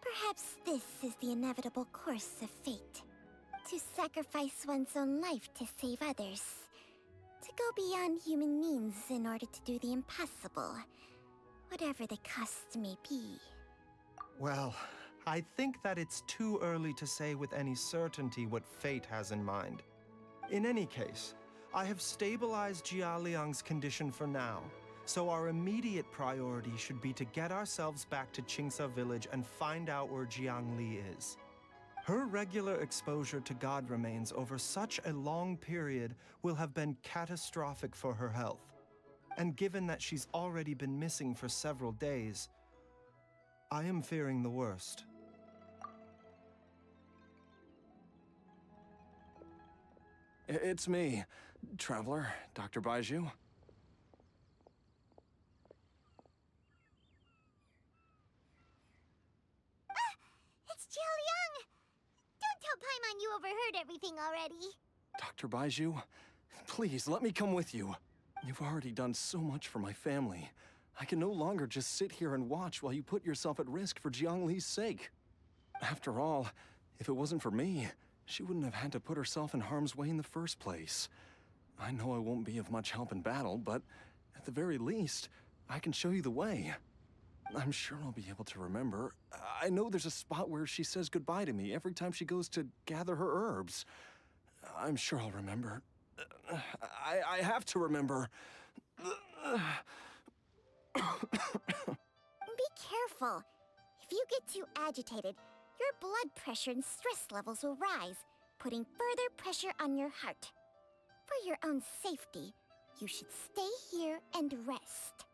Perhaps this is the inevitable course of fate. To sacrifice one's own life to save others. To go beyond human means in order to do the impossible, whatever the cost may be. Well, I think that it's too early to say with any certainty what fate has in mind. In any case, I have stabilized Jialiang's condition for now, so our immediate priority should be to get ourselves back to Qingsa village and find out where Jiang Li is. Her regular exposure to god remains over such a long period will have been catastrophic for her health. And given that she's already been missing for several days, I am fearing the worst. It's me, Traveler, Dr. Baizhu. It's Jialiang! Don't tell Paimon you overheard everything already. Dr. Baizhu, please let me come with you. You've already done so much for my family. I can no longer just sit here and watch while you put yourself at risk for Jiang Li's sake. After all, if it wasn't for me, she wouldn't have had to put herself in harm's way in the first place. I know I won't be of much help in battle, but at the very least, I can show you the way. I'm sure I'll be able to remember. I know there's a spot where she says goodbye to me every time she goes to gather her herbs. I'm sure I'll remember. I have to remember. Be careful. If you get too agitated, your blood pressure and stress levels will rise, putting further pressure on your heart. For your own safety, you should stay here and rest.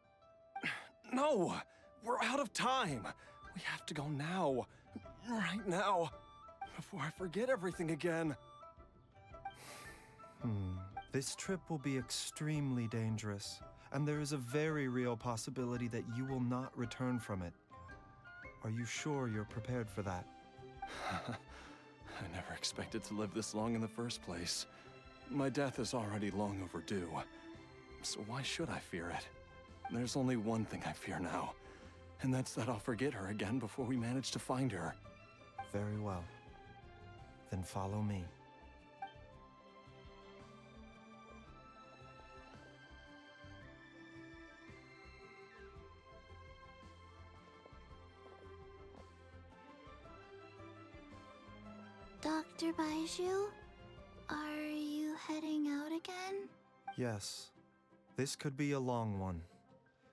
No! We're out of time! We have to go now. Right now. Before I forget everything again. This trip will be extremely dangerous, and there is a very real possibility that you will not return from it. Are you sure you're prepared for that? I never expected to live this long in the first place. My death is already long overdue. So why should I fear it? There's only one thing I fear now, and that's that I'll forget her again before we manage to find her. Very well. Then follow me. Dr. Baizhu, are you heading out again? Yes. This could be a long one.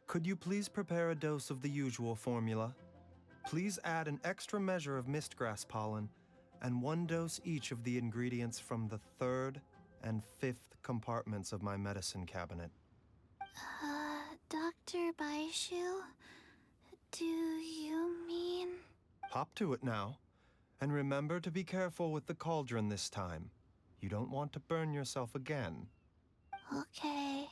Could you please prepare a dose of the usual formula? Please add an extra measure of mistgrass pollen, and 1 dose each of the ingredients from the 3rd and 5th compartments of my medicine cabinet. Dr. Baizhu, do you mean... Hop to it now. And remember to be careful with the cauldron this time. You don't want to burn yourself again. Okay.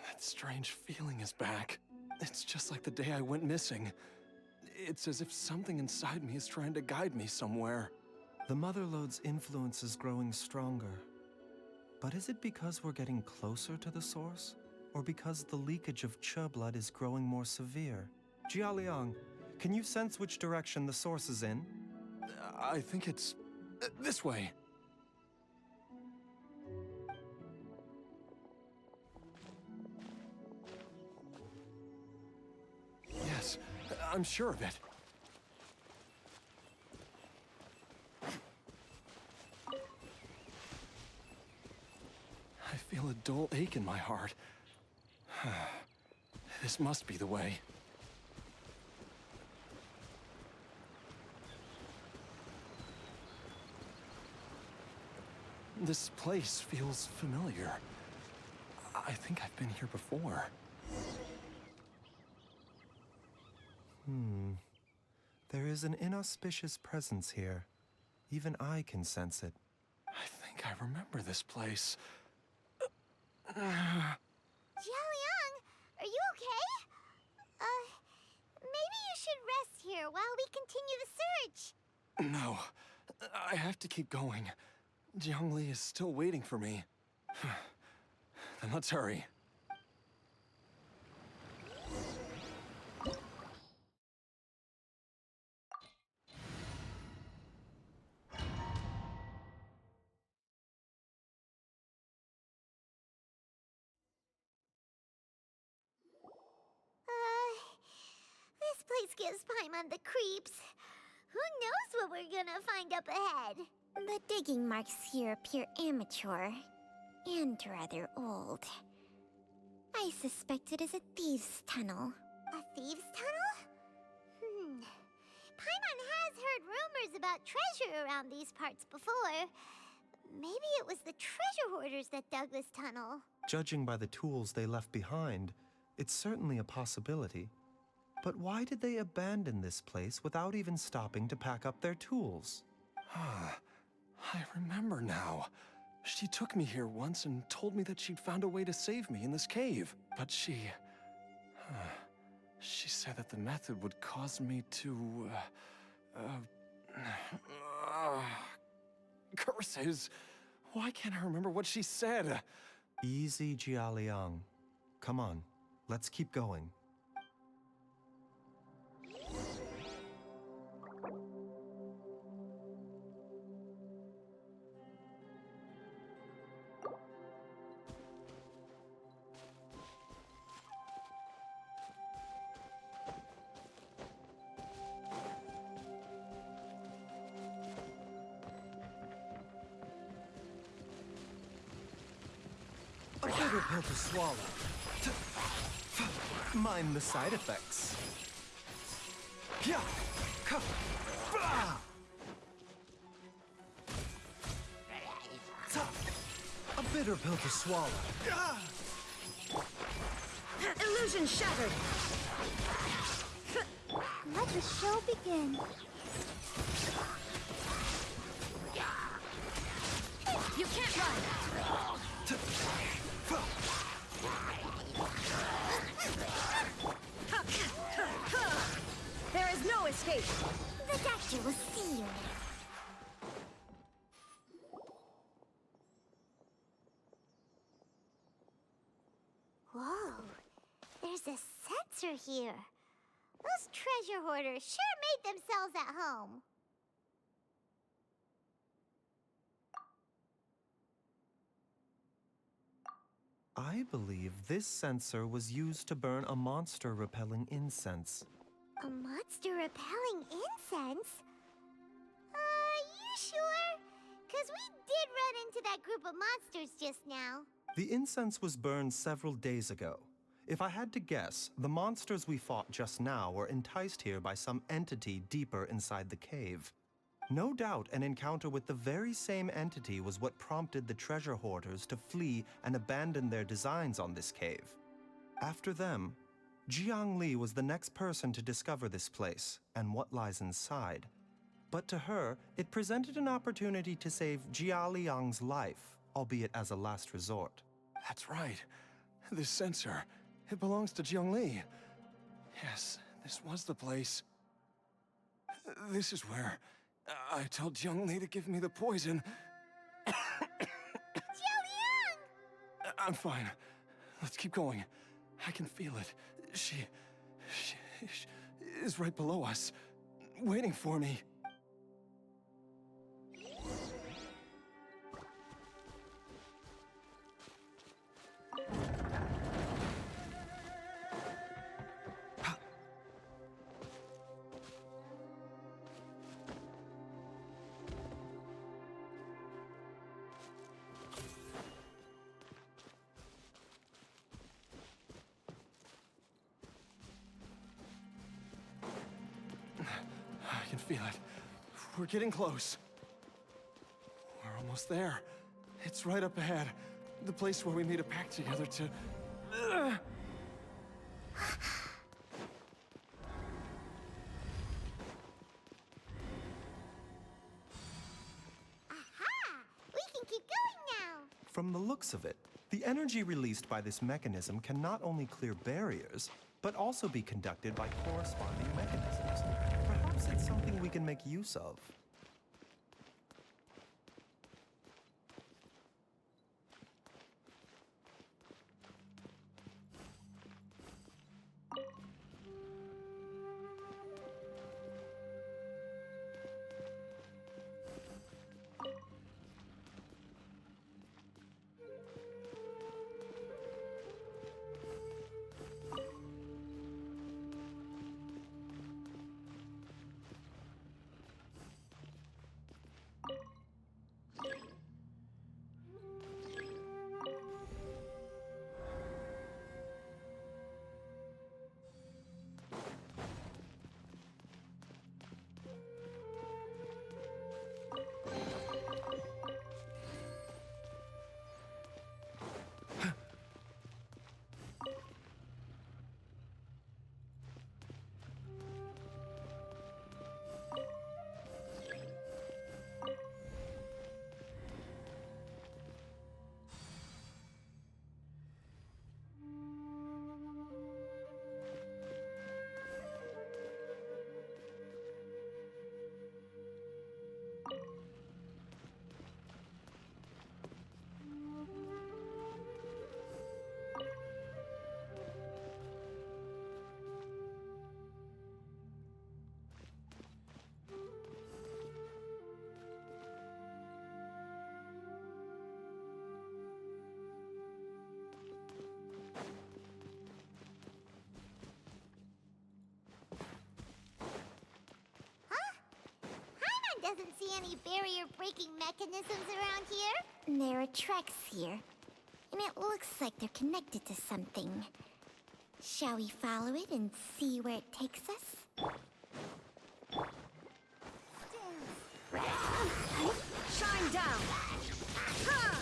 That strange feeling is back. It's just like the day I went missing. It's as if something inside me is trying to guide me somewhere. The Motherlode's influence is growing stronger. But is it because we're getting closer to the source? Or because the leakage of Che blood is growing more severe? Jialiang, can you sense which direction the source is in? I think it's... this way. Yes, I'm sure of it. I feel a dull ache in my heart. This must be the way. This place feels familiar. I think I've been here before. There is an inauspicious presence here. Even I can sense it. I think I remember this place. Jialiang, are you okay? Maybe you should rest here while we continue the search. No, I have to keep going. Jiangli is still waiting for me. Then let's hurry. This place gives Paimon the creeps. Who knows what we're gonna find up ahead? The digging marks here appear amateur and rather old. I suspect it is a thieves' tunnel. A thieves' tunnel? Paimon has heard rumors about treasure around these parts before. Maybe it was the treasure hoarders that dug this tunnel. Judging by the tools they left behind, it's certainly a possibility. But why did they abandon this place without even stopping to pack up their tools? I remember now. She took me here once and told me that she'd found a way to save me in this cave. But she said that the method would cause me to... curses! Why can't I remember what she said? Easy, Jialiang. Come on, let's keep going. A bitter pill to swallow. Mind the side effects. Yeah. A bitter pill to swallow. Illusion shattered! Let the show begin. You can't run! There is no escape! The doctor will see you. Whoa, there's a sensor here. Those treasure hoarders sure made themselves at home. I believe this sensor was used to burn a monster-repelling incense. A monster repelling incense? You sure? 'Cause we did run into that group of monsters just now. The incense was burned several days ago. If I had to guess, the monsters we fought just now were enticed here by some entity deeper inside the cave. No doubt an encounter with the very same entity was what prompted the treasure hoarders to flee and abandon their designs on this cave. After them, Jiang Li was the next person to discover this place and what lies inside. But to her, it presented an opportunity to save Jia Liang's life, albeit as a last resort. That's right. This sensor, it belongs to Jiangli. Yes, this was the place. This is where I told Jiangli to give me the poison. Jiang! I'm fine. Let's keep going. I can feel it. She is right below us, waiting for me. I can feel it. We're getting close. We're almost there. It's right up ahead. The place where we made a pact together to... Aha! We can keep going now. From the looks of it, the energy released by this mechanism can not only clear barriers, but also be conducted by corresponding mechanisms. Perhaps it's something we can make use of. Doesn't see any barrier-breaking mechanisms around here. There are tracks here, and it looks like they're connected to something. Shall we follow it and see where it takes us? Shine down! Ha!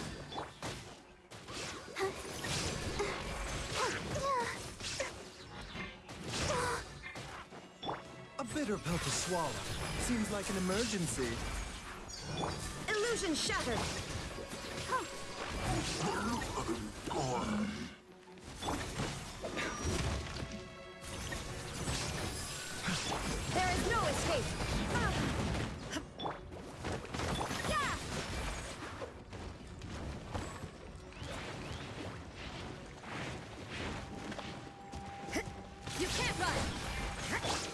bitter pill to swallow. Seems like an emergency. Illusion shattered! There is no escape! You can't run!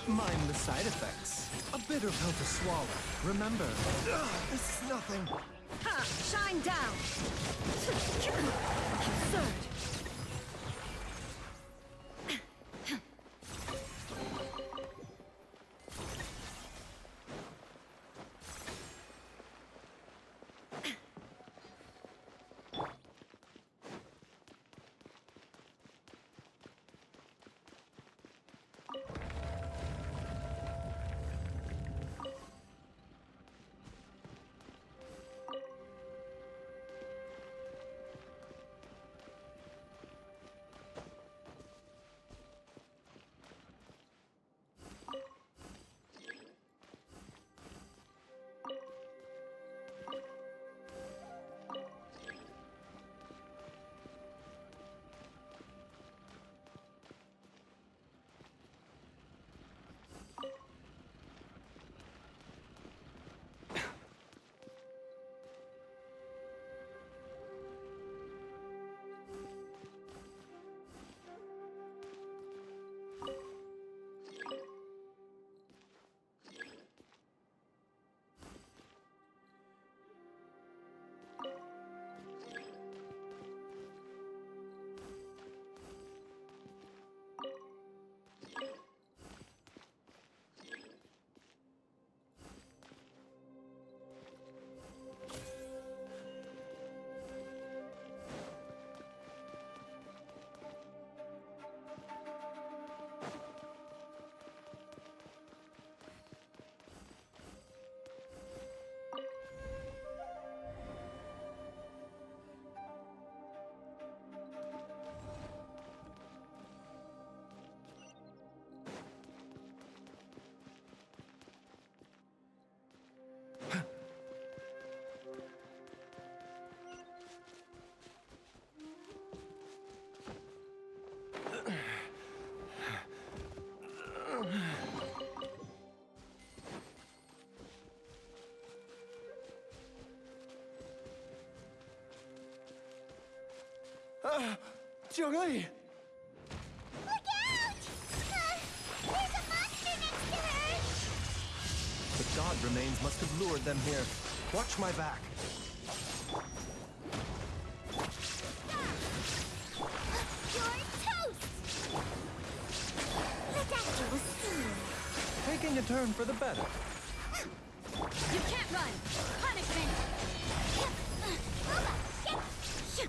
Mind the side effects. A bitter pill to swallow. Remember, this is nothing. Ha! Shine down! Absurd! Zhongli! Look out! There's a monster next to her! The god remains must have lured them here. Watch my back. You're toast! The doctor will see you. Taking a turn for the better. You can't run! Punishment!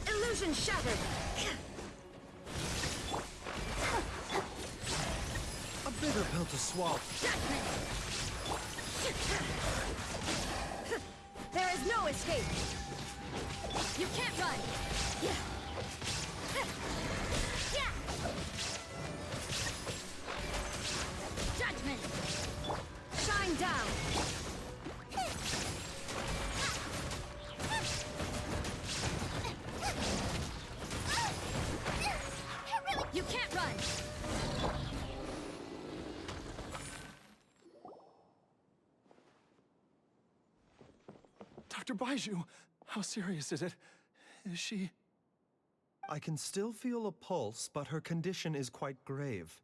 Illusion shattered! A bitter pill to swallow. Judgment! There is no escape! You can't run! Judgment! Shine down! You can't run! Dr. Baizhu, how serious is it? Is she... I can still feel a pulse, but her condition is quite grave.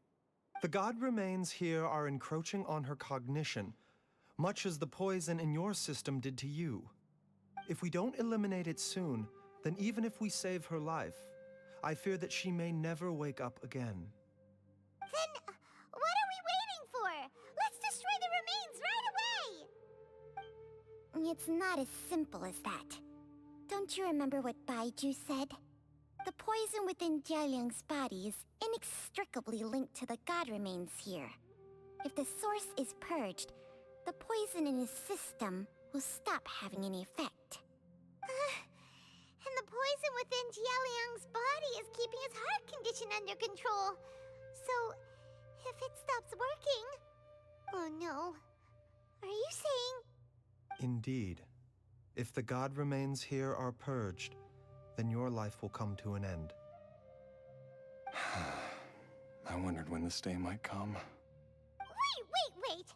The god remains here are encroaching on her cognition, much as the poison in your system did to you. If we don't eliminate it soon, then even if we save her life, I fear that she may never wake up again. Then, what are we waiting for? Let's destroy the remains right away! It's not as simple as that. Don't you remember what Baizhu said? The poison within Jialiang's body is inextricably linked to the god remains here. If the source is purged, the poison in his system will stop having any effect. And the poison within Jialiang's body is keeping his heart condition under control. So, if it stops working, Oh no. Are you saying... Indeed. If the god remains here are purged, then your life will come to an end. I wondered when this day might come. Wait!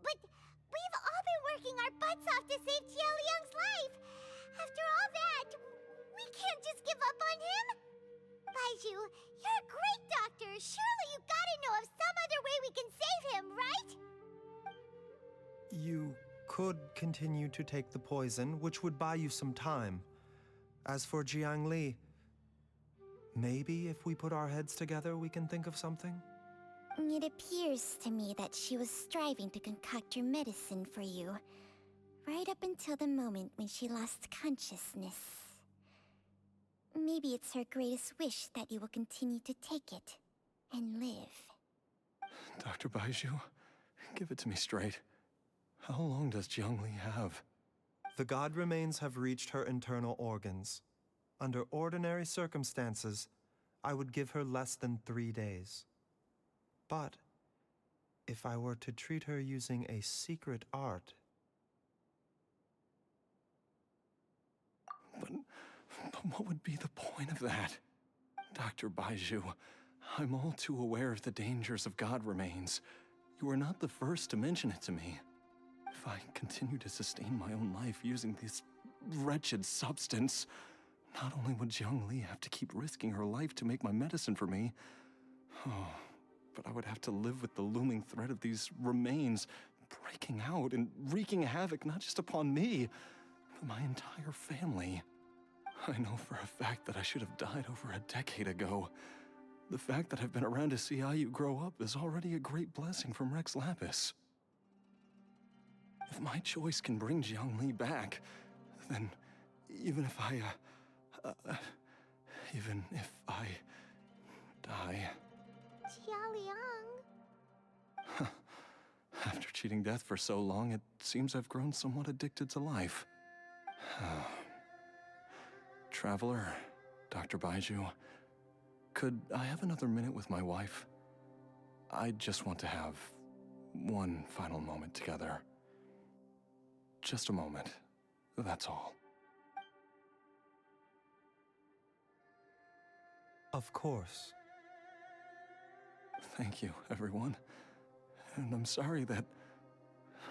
But we've all been working our butts off to save Jialiang's life! After all that, we can't just give up on him! Baizhu, you're a great doctor! Surely you gotta know of some other way we can save him, right? You could continue to take the poison, which would buy you some time. As for Jiangli, maybe if we put our heads together, we can think of something? It appears to me that she was striving to concoct your medicine for you, right up until the moment when she lost consciousness. Maybe it's her greatest wish that you will continue to take it and live. Dr. Baizhu, give it to me straight. How long does Jiangli have? The god remains have reached her internal organs. Under ordinary circumstances, I would give her less than 3 days. But if I were to treat her using a secret art... But what would be the point of that? Dr. Baizhu, I'm all too aware of the dangers of god remains. You are not the first to mention it to me. If I continue to sustain my own life using this wretched substance, not only would Jiangli have to keep risking her life to make my medicine for me, but I would have to live with the looming threat of these remains breaking out and wreaking havoc not just upon me, but my entire family. I know for a fact that I should have died over a decade ago. The fact that I've been around to see IU grow up is already a great blessing from Rex Lapis. If my choice can bring Jiangli back, then even if I die... Jialiang... After cheating death for so long, it seems I've grown somewhat addicted to life. Traveler, Dr. Baizhu, could I have another minute with my wife? I just want to have one final moment together. Just a moment, that's all. Of course. Thank you, everyone. And I'm sorry that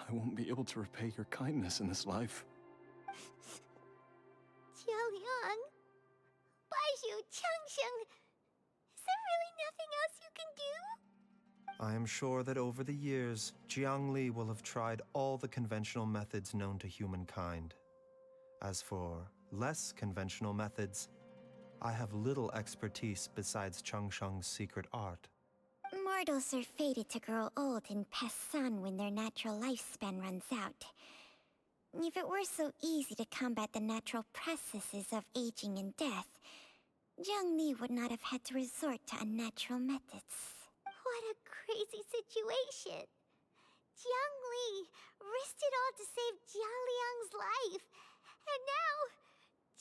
I won't be able to repay your kindness in this life. Jialiang... Baizhu, Changsheng... Is there really nothing else you can do? I am sure that over the years, Jiangli will have tried all the conventional methods known to humankind. As for less conventional methods, I have little expertise besides Changsheng's secret art. Mortals are fated to grow old and pass on when their natural lifespan runs out. If it were so easy to combat the natural processes of aging and death, Jiangli would not have had to resort to unnatural methods. What a crazy situation. Jiangli risked it all to save Jialiang's life. And now,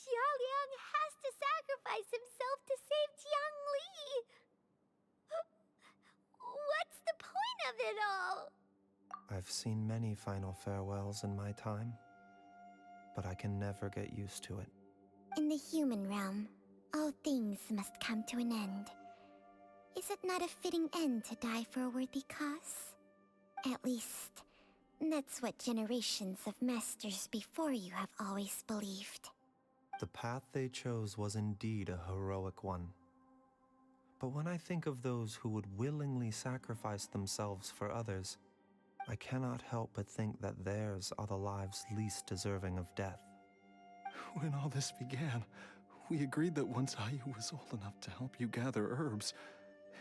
Jialiang has to sacrifice himself to save Jiangli. What's the point of it all? I've seen many final farewells in my time, but I can never get used to it. In the human realm, all things must come to an end. Is it not a fitting end to die for a worthy cause? At least, that's what generations of masters before you have always believed. The path they chose was indeed a heroic one. But when I think of those who would willingly sacrifice themselves for others, I cannot help but think that theirs are the lives least deserving of death. When all this began, we agreed that once IU was old enough to help you gather herbs,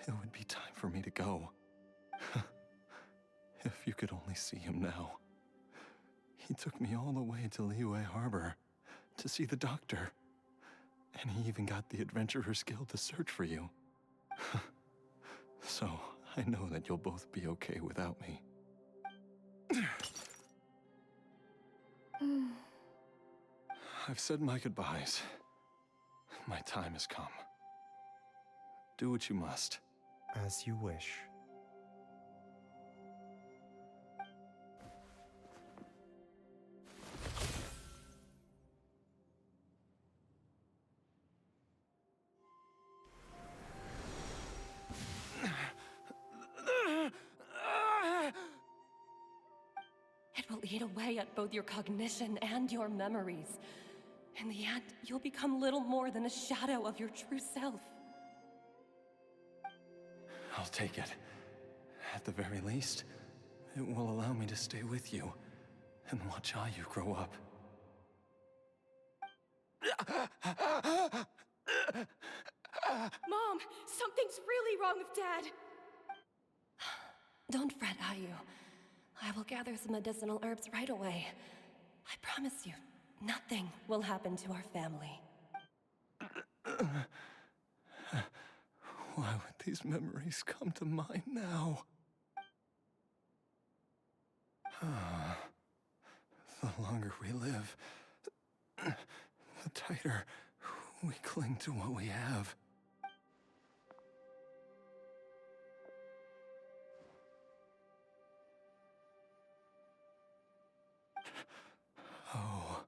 it would be time for me to go. If you could only see him now. He took me all the way to Liyue Harbor to see the doctor. And he even got the Adventurers Guild to search for you. So, I know that you'll both be okay without me. I've said my goodbyes. My time has come. Do what you must. As you wish. eat away at both your cognition and your memories. In the end, you'll become little more than a shadow of your true self. I'll take it. At the very least, it will allow me to stay with you and watch how you grow up. Mom, something's really wrong with Dad. Don't fret, Ayu. I will gather some medicinal herbs right away. I promise you, nothing will happen to our family. Why would these memories come to mind now? The longer we live, the tighter we cling to what we have. Oh,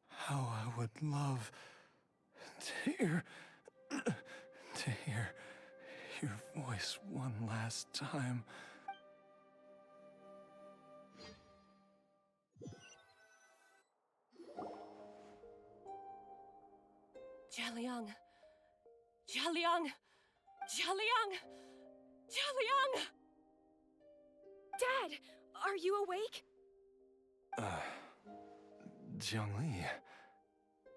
how I would love to hear your voice one last time. Jialiang! Jialiang! Jialiang! Jialiang! Dad, are you awake? Jiangli,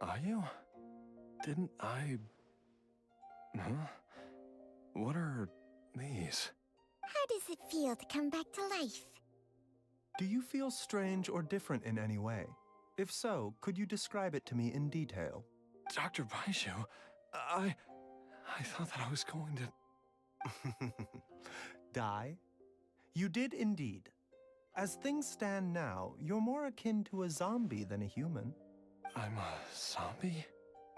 are you? Didn't I... Huh? What are these? How does it feel to come back to life? Do you feel strange or different in any way? If so, could you describe it to me in detail? Dr. Baizhu, I thought that I was going to... Die? You did indeed. As things stand now, you're more akin to a zombie than a human. I'm a zombie?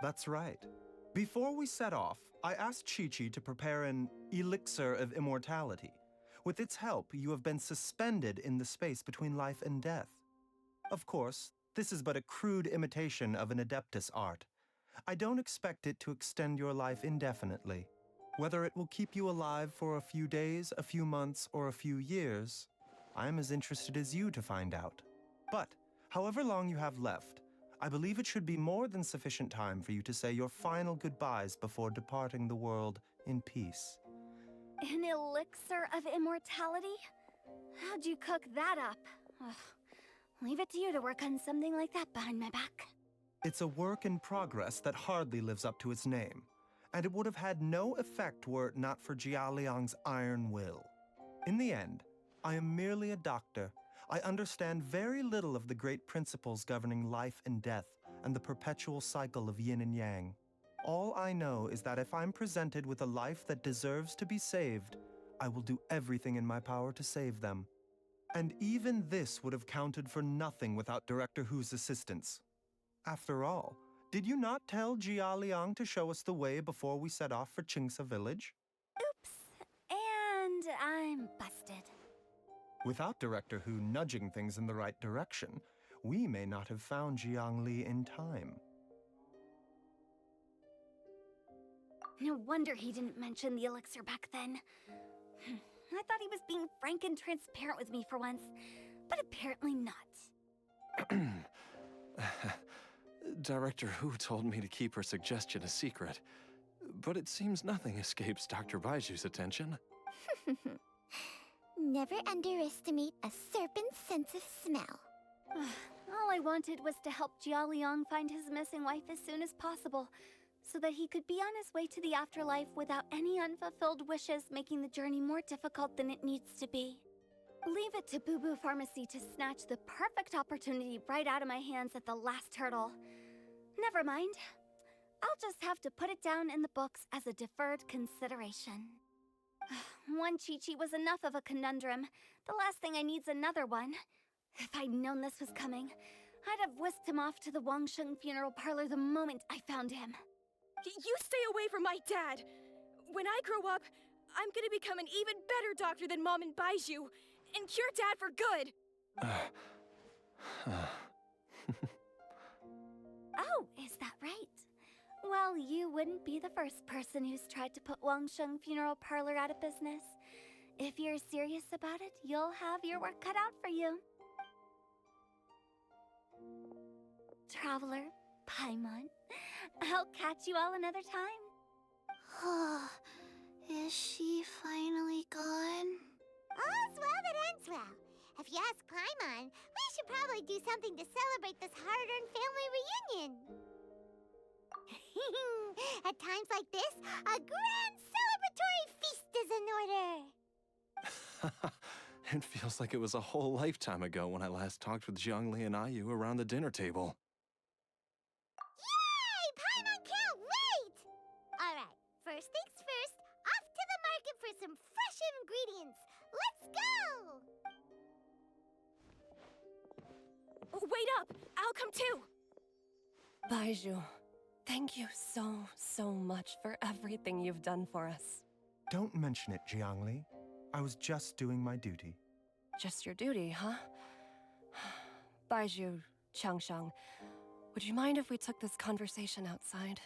That's right. Before we set off, I asked Chi-Chi to prepare an elixir of immortality. With its help, you have been suspended in the space between life and death. Of course, this is but a crude imitation of an Adeptus art. I don't expect it to extend your life indefinitely. Whether it will keep you alive for a few days, a few months, or a few years, I'm as interested as you to find out. But, however long you have left, I believe it should be more than sufficient time for you to say your final goodbyes before departing the world in peace. An elixir of immortality? How'd you cook that up? Ugh. Leave it to you to work on something like that behind my back. It's a work in progress that hardly lives up to its name, and it would have had no effect were it not for Jialiang's iron will. In the end, I am merely a doctor. I understand very little of the great principles governing life and death and the perpetual cycle of yin and yang. All I know is that if I'm presented with a life that deserves to be saved, I will do everything in my power to save them. And even this would have counted for nothing without Director Hu's assistance. After all, did you not tell Jialiang to show us the way before we set off for Qingce village? Oops. And I'm busted. Without Director Hu nudging things in the right direction, we may not have found Jiangli in time. No wonder he didn't mention the elixir back then. I thought he was being frank and transparent with me for once, but apparently not. Director Hu told me to keep her suggestion a secret, but it seems nothing escapes Dr. Baizhu's attention. Never underestimate a serpent's sense of smell. All I wanted was to help Jialiang find his missing wife as soon as possible, so that he could be on his way to the afterlife without any unfulfilled wishes making the journey more difficult than it needs to be. Leave it to Boo Boo Pharmacy to snatch the perfect opportunity right out of my hands at the last hurdle. Never mind. I'll just have to put it down in the books as a deferred consideration. One Chi-Chi was enough of a conundrum. The last thing I need's another one. If I'd known this was coming, I'd have whisked him off to the Wangsheng funeral parlor the moment I found him. You stay away from my dad! When I grow up, I'm gonna become an even better doctor than Mom and Baizhu, and cure Dad for good! Oh, is that right? Well, you wouldn't be the first person who's tried to put Wangsheng funeral parlor out of business. If you're serious about it, you'll have your work cut out for you. Traveler, Paimon, I'll catch you all another time. Is she finally gone? All's well that ends well. If you ask Paimon, we should probably do something to celebrate this hard-earned family reunion. At times like this, a grand celebratory feast is in order. It feels like it was a whole lifetime ago when I last talked with Zhongli and Ayu around the dinner table. Yay! Paimon can't wait! Alright, first things first, off to the market for some fresh ingredients. Let's go! Wait up! I'll come too! Baizhu, thank you so much for everything you've done for us. Don't mention it, Jiangli. I was just doing my duty. Just your duty, huh? Baizhu, Changsheng, would you mind if we took this conversation outside?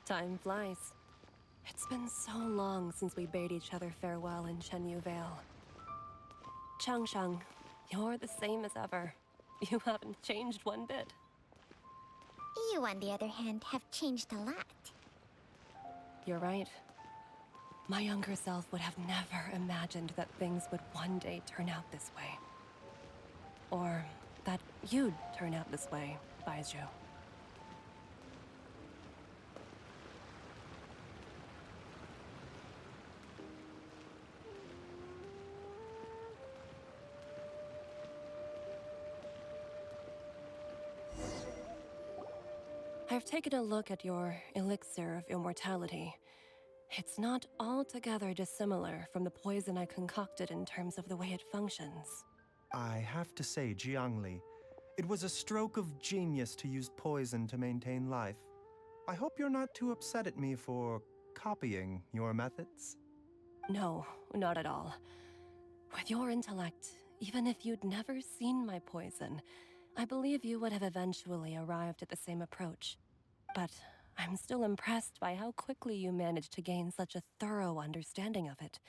Time flies. It's been so long since we bade each other farewell in Chenyu Vale. Changsheng, you're the same as ever. You haven't changed one bit. You, on the other hand, have changed a lot. You're right. My younger self would have never imagined that things would one day turn out this way. Or that you'd turn out this way, Baizhu. I've taken a look at your elixir of immortality. It's not altogether dissimilar from the poison I concocted in terms of the way it functions. I have to say, Jiangli, it was a stroke of genius to use poison to maintain life. I hope you're not too upset at me for copying your methods. No, not at all. With your intellect, even if you'd never seen my poison, I believe you would have eventually arrived at the same approach. But I'm still impressed by how quickly you managed to gain such a thorough understanding of it.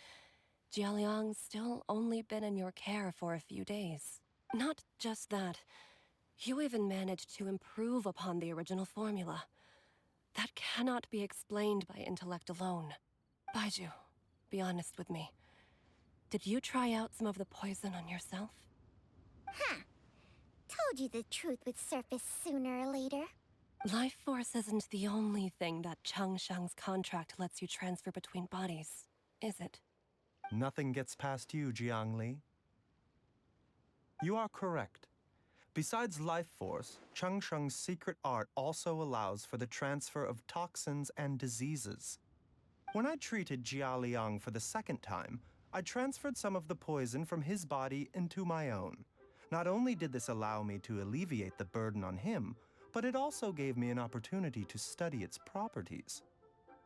Jialiang's still only been in your care for a few days. Not just that, you even managed to improve upon the original formula. That cannot be explained by intellect alone. Baizhu, be honest with me. Did you try out some of the poison on yourself? Huh. Told you the truth would surface sooner or later. Life force isn't the only thing that Changsheng's contract lets you transfer between bodies, is it? Nothing gets past you, Jiangli. You are correct. Besides life force, Changsheng's secret art also allows for the transfer of toxins and diseases. When I treated Jia Liang for the second time, I transferred some of the poison from his body into my own. Not only did this allow me to alleviate the burden on him, but it also gave me an opportunity to study its properties.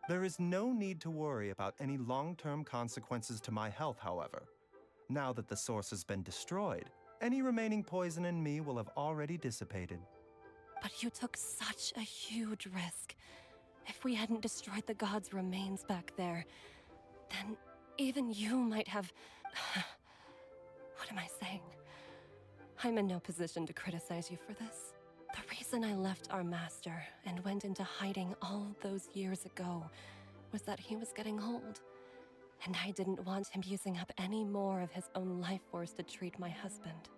There is no need to worry about any long-term consequences to my health, however. Now that the source has been destroyed, any remaining poison in me will have already dissipated. But you took such a huge risk. If we hadn't destroyed the god's remains back there, then even you might have... What am I saying? I'm in no position to criticize you for this. The reason I left our master and went into hiding all those years ago was that he was getting old, and I didn't want him using up any more of his own life force to treat my husband.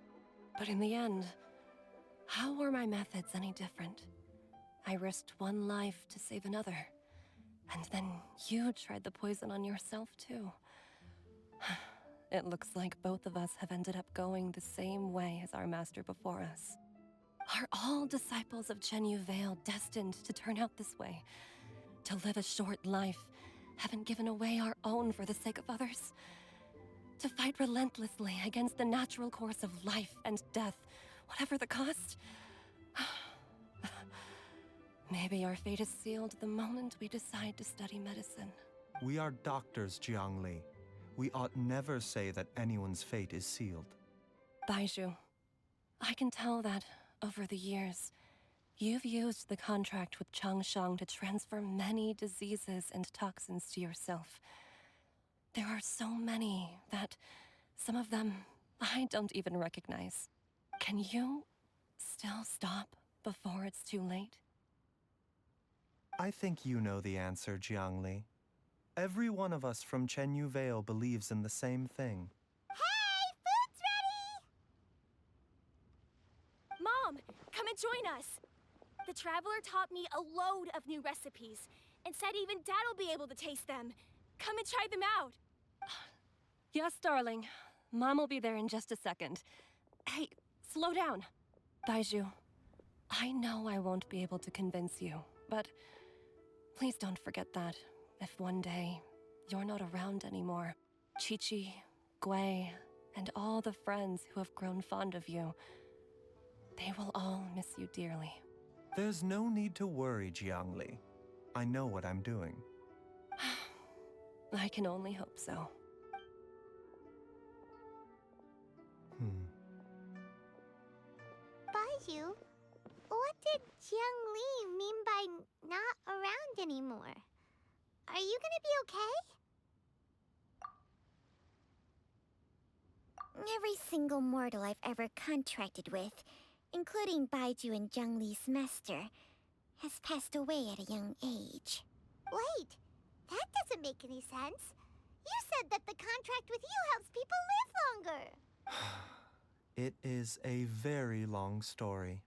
But in the end, how were my methods any different? I risked one life to save another, and then you tried the poison on yourself too. It looks like both of us have ended up going the same way as our master before us. Are all disciples of Chenyu Vale destined to turn out this way? To live a short life, having given away our own for the sake of others? To fight relentlessly against the natural course of life and death whatever the cost. Maybe our fate is sealed the moment we decide to study medicine. We are doctors, Jiangli. We ought never say that anyone's fate is sealed. Baizhu, I can tell that, over the years, you've used the contract with Changshang to transfer many diseases and toxins to yourself. There are so many that some of them I don't even recognize. Can you still stop before it's too late? I think you know the answer, Jiangli. Every one of us from Chenyu Vale believes in the same thing. Hey, food's ready! Mom, come and join us. The Traveler taught me a load of new recipes and said even Dad'll be able to taste them. Come and try them out. Yes, darling. Mom will be there in just a second. Hey, slow down. Baizhu, I know I won't be able to convince you, but please don't forget that if one day you're not around anymore, Qiqi, Gui, and all the friends who have grown fond of you, they will all miss you dearly. There's no need to worry, Jiangli. I know what I'm doing. I can only hope so. Baizhu, what did Jiangli mean by not around anymore? Are you gonna be okay? Every single mortal I've ever contracted with, including Baizhu and Zhengli's master, has passed away at a young age. Wait, that doesn't make any sense. You said that the contract with you helps people live longer. It is a very long story.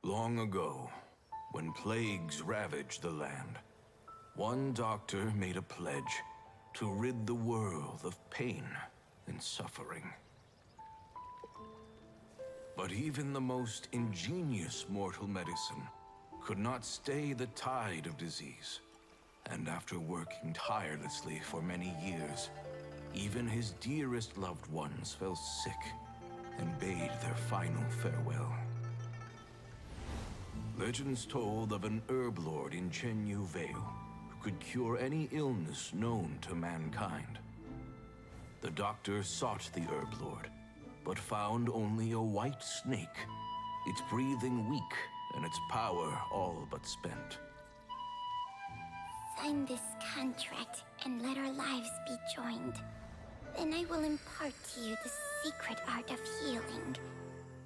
Long ago, when plagues ravaged the land, one doctor made a pledge to rid the world of pain and suffering. But even the most ingenious mortal medicine could not stay the tide of disease. And after working tirelessly for many years, even his dearest loved ones fell sick and bade their final farewell. Legends told of an herb lord in Chenyu Vale who could cure any illness known to mankind. The doctor sought the herb lord, but found only a white snake, its breathing weak and its power all but spent. Sign this contract and let our lives be joined. Then I will impart to you the secret art of healing.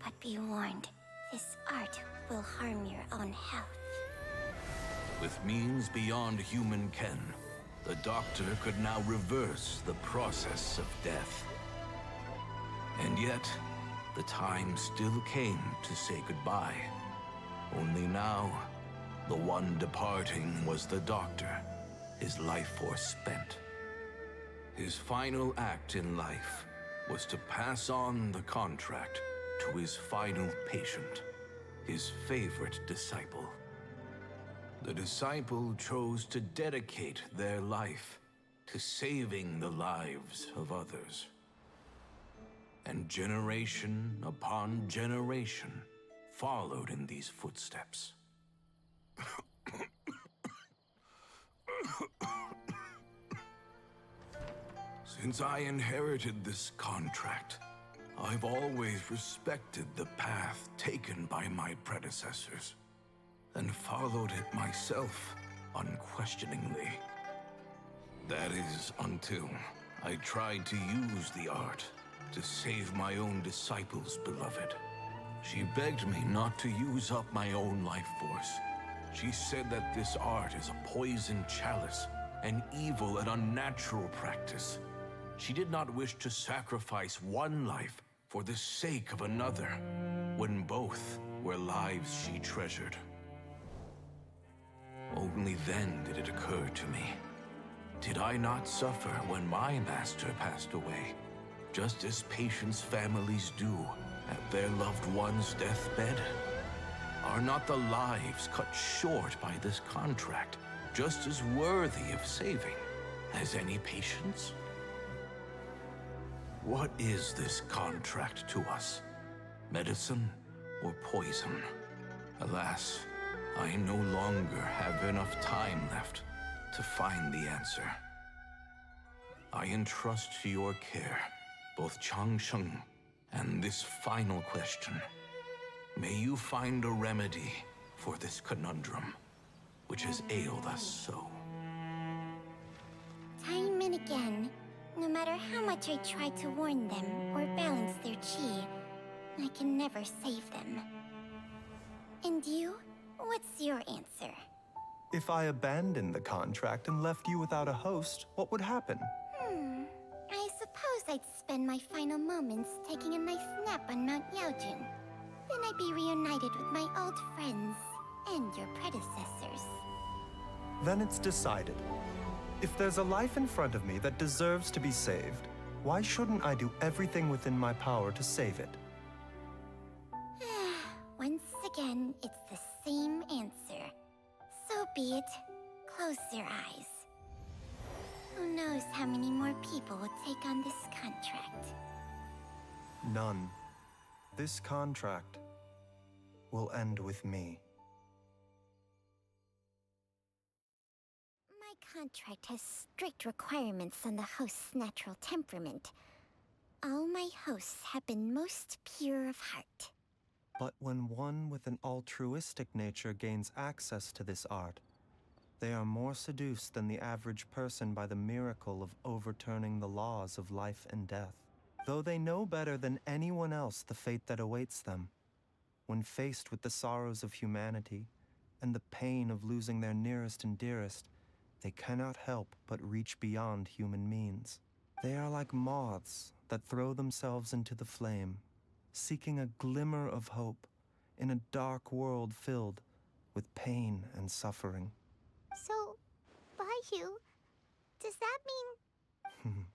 But be warned, this art will harm your own health. With means beyond human ken, the doctor could now reverse the process of death. And yet, the time still came to say goodbye. Only now, the one departing was the doctor, his life force spent. His final act in life was to pass on the contract to his final patient, his favorite disciple. The disciple chose to dedicate their life to saving the lives of others. And generation upon generation followed in these footsteps. Since I inherited this contract, I've always respected the path taken by my predecessors, and followed it myself unquestioningly. That is, until I tried to use the art to save my own disciple's beloved. She begged me not to use up my own life force. She said that this art is a poisoned chalice, an evil and unnatural practice. She did not wish to sacrifice one life for the sake of another, when both were lives she treasured. Only then did it occur to me. Did I not suffer when my master passed away, just as patients' families do at their loved one's deathbed? Are not the lives cut short by this contract just as worthy of saving as any patients? What is this contract to us? Medicine or poison? Alas, I no longer have enough time left to find the answer. I entrust to your care both Changsheng and this final question. May you find a remedy for this conundrum, which has ailed us so. Time and again, no matter how much I try to warn them or balance their chi, I can never save them. And you? What's your answer? If I abandoned the contract and left you without a host, what would happen? I suppose I'd spend my final moments taking a nice nap on Mount Yaojun. Then I'd be reunited with my old friends and your predecessors. Then it's decided. If there's a life in front of me that deserves to be saved, why shouldn't I do everything within my power to save it? Once again, it's the same answer. So be it. Close your eyes. Who knows how many more people will take on this contract? None. This contract will end with me. My contract has strict requirements on the host's natural temperament. All my hosts have been most pure of heart. But when one with an altruistic nature gains access to this art, they are more seduced than the average person by the miracle of overturning the laws of life and death. Though they know better than anyone else the fate that awaits them, when faced with the sorrows of humanity and the pain of losing their nearest and dearest, they cannot help but reach beyond human means. They are like moths that throw themselves into the flame, seeking a glimmer of hope in a dark world filled with pain and suffering. So, Baizhu, does that mean...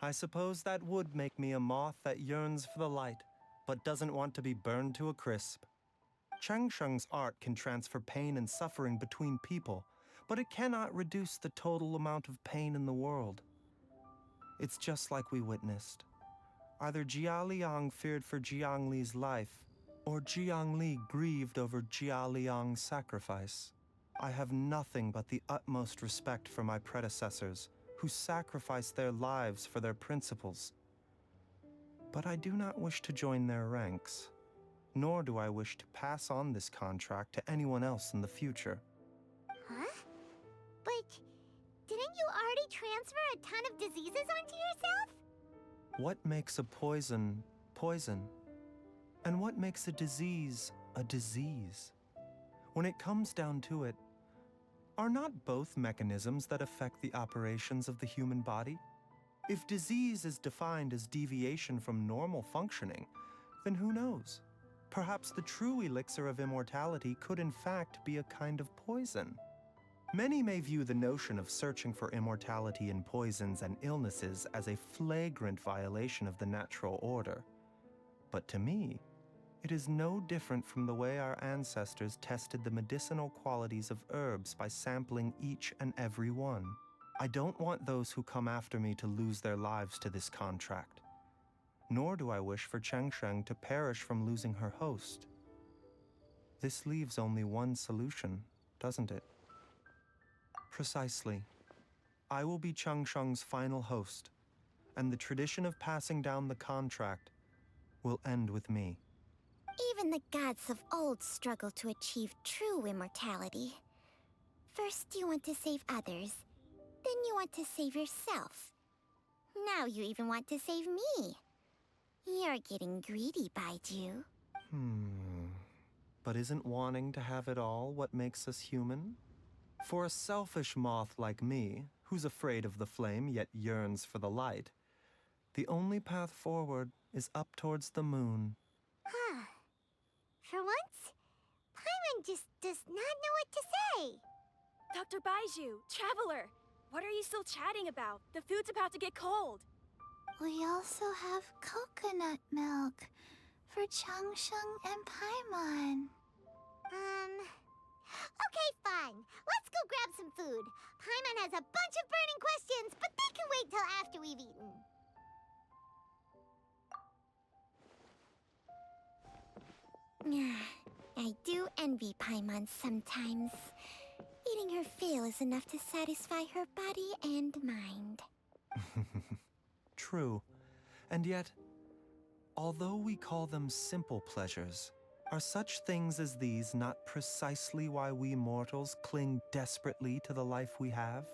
I suppose that would make me a moth that yearns for the light, but doesn't want to be burned to a crisp. Changsheng's art can transfer pain and suffering between people, but it cannot reduce the total amount of pain in the world. It's just like we witnessed. Either Jia Liang feared for Jiang Li's life, or Jiang Li grieved over Jia Liang's sacrifice. I have nothing but the utmost respect for my predecessors, who sacrificed their lives for their principles. But I do not wish to join their ranks, nor do I wish to pass on this contract to anyone else in the future. Huh? But didn't you already transfer a ton of diseases onto yourself? What makes a poison poison? And what makes a disease a disease? When it comes down to it, are not both mechanisms that affect the operations of the human body? If disease is defined as deviation from normal functioning, then who knows? Perhaps the true elixir of immortality could in fact be a kind of poison. Many may view the notion of searching for immortality in poisons and illnesses as a flagrant violation of the natural order. But to me, it is no different from the way our ancestors tested the medicinal qualities of herbs by sampling each and every one. I don't want those who come after me to lose their lives to this contract. Nor do I wish for Changsheng to perish from losing her host. This leaves only one solution, doesn't it? Precisely. I will be Changsheng's final host, and the tradition of passing down the contract will end with me. Even the gods of old struggle to achieve true immortality. First you want to save others, then you want to save yourself. Now you even want to save me. You're getting greedy, Baizhu. But isn't wanting to have it all what makes us human? For a selfish moth like me, who's afraid of the flame yet yearns for the light, the only path forward is up towards the moon. For once, Paimon just does not know what to say. Dr. Baizhu, Traveler, what are you still chatting about? The food's about to get cold. We also have coconut milk for Changsheng and Paimon. Okay, fine. Let's go grab some food. Paimon has a bunch of burning questions, but they can wait till after we've eaten. envy Paimon sometimes. Eating her fill is enough to satisfy her body and mind. True. And yet, although we call them simple pleasures, are such things as these not precisely why we mortals cling desperately to the life we have?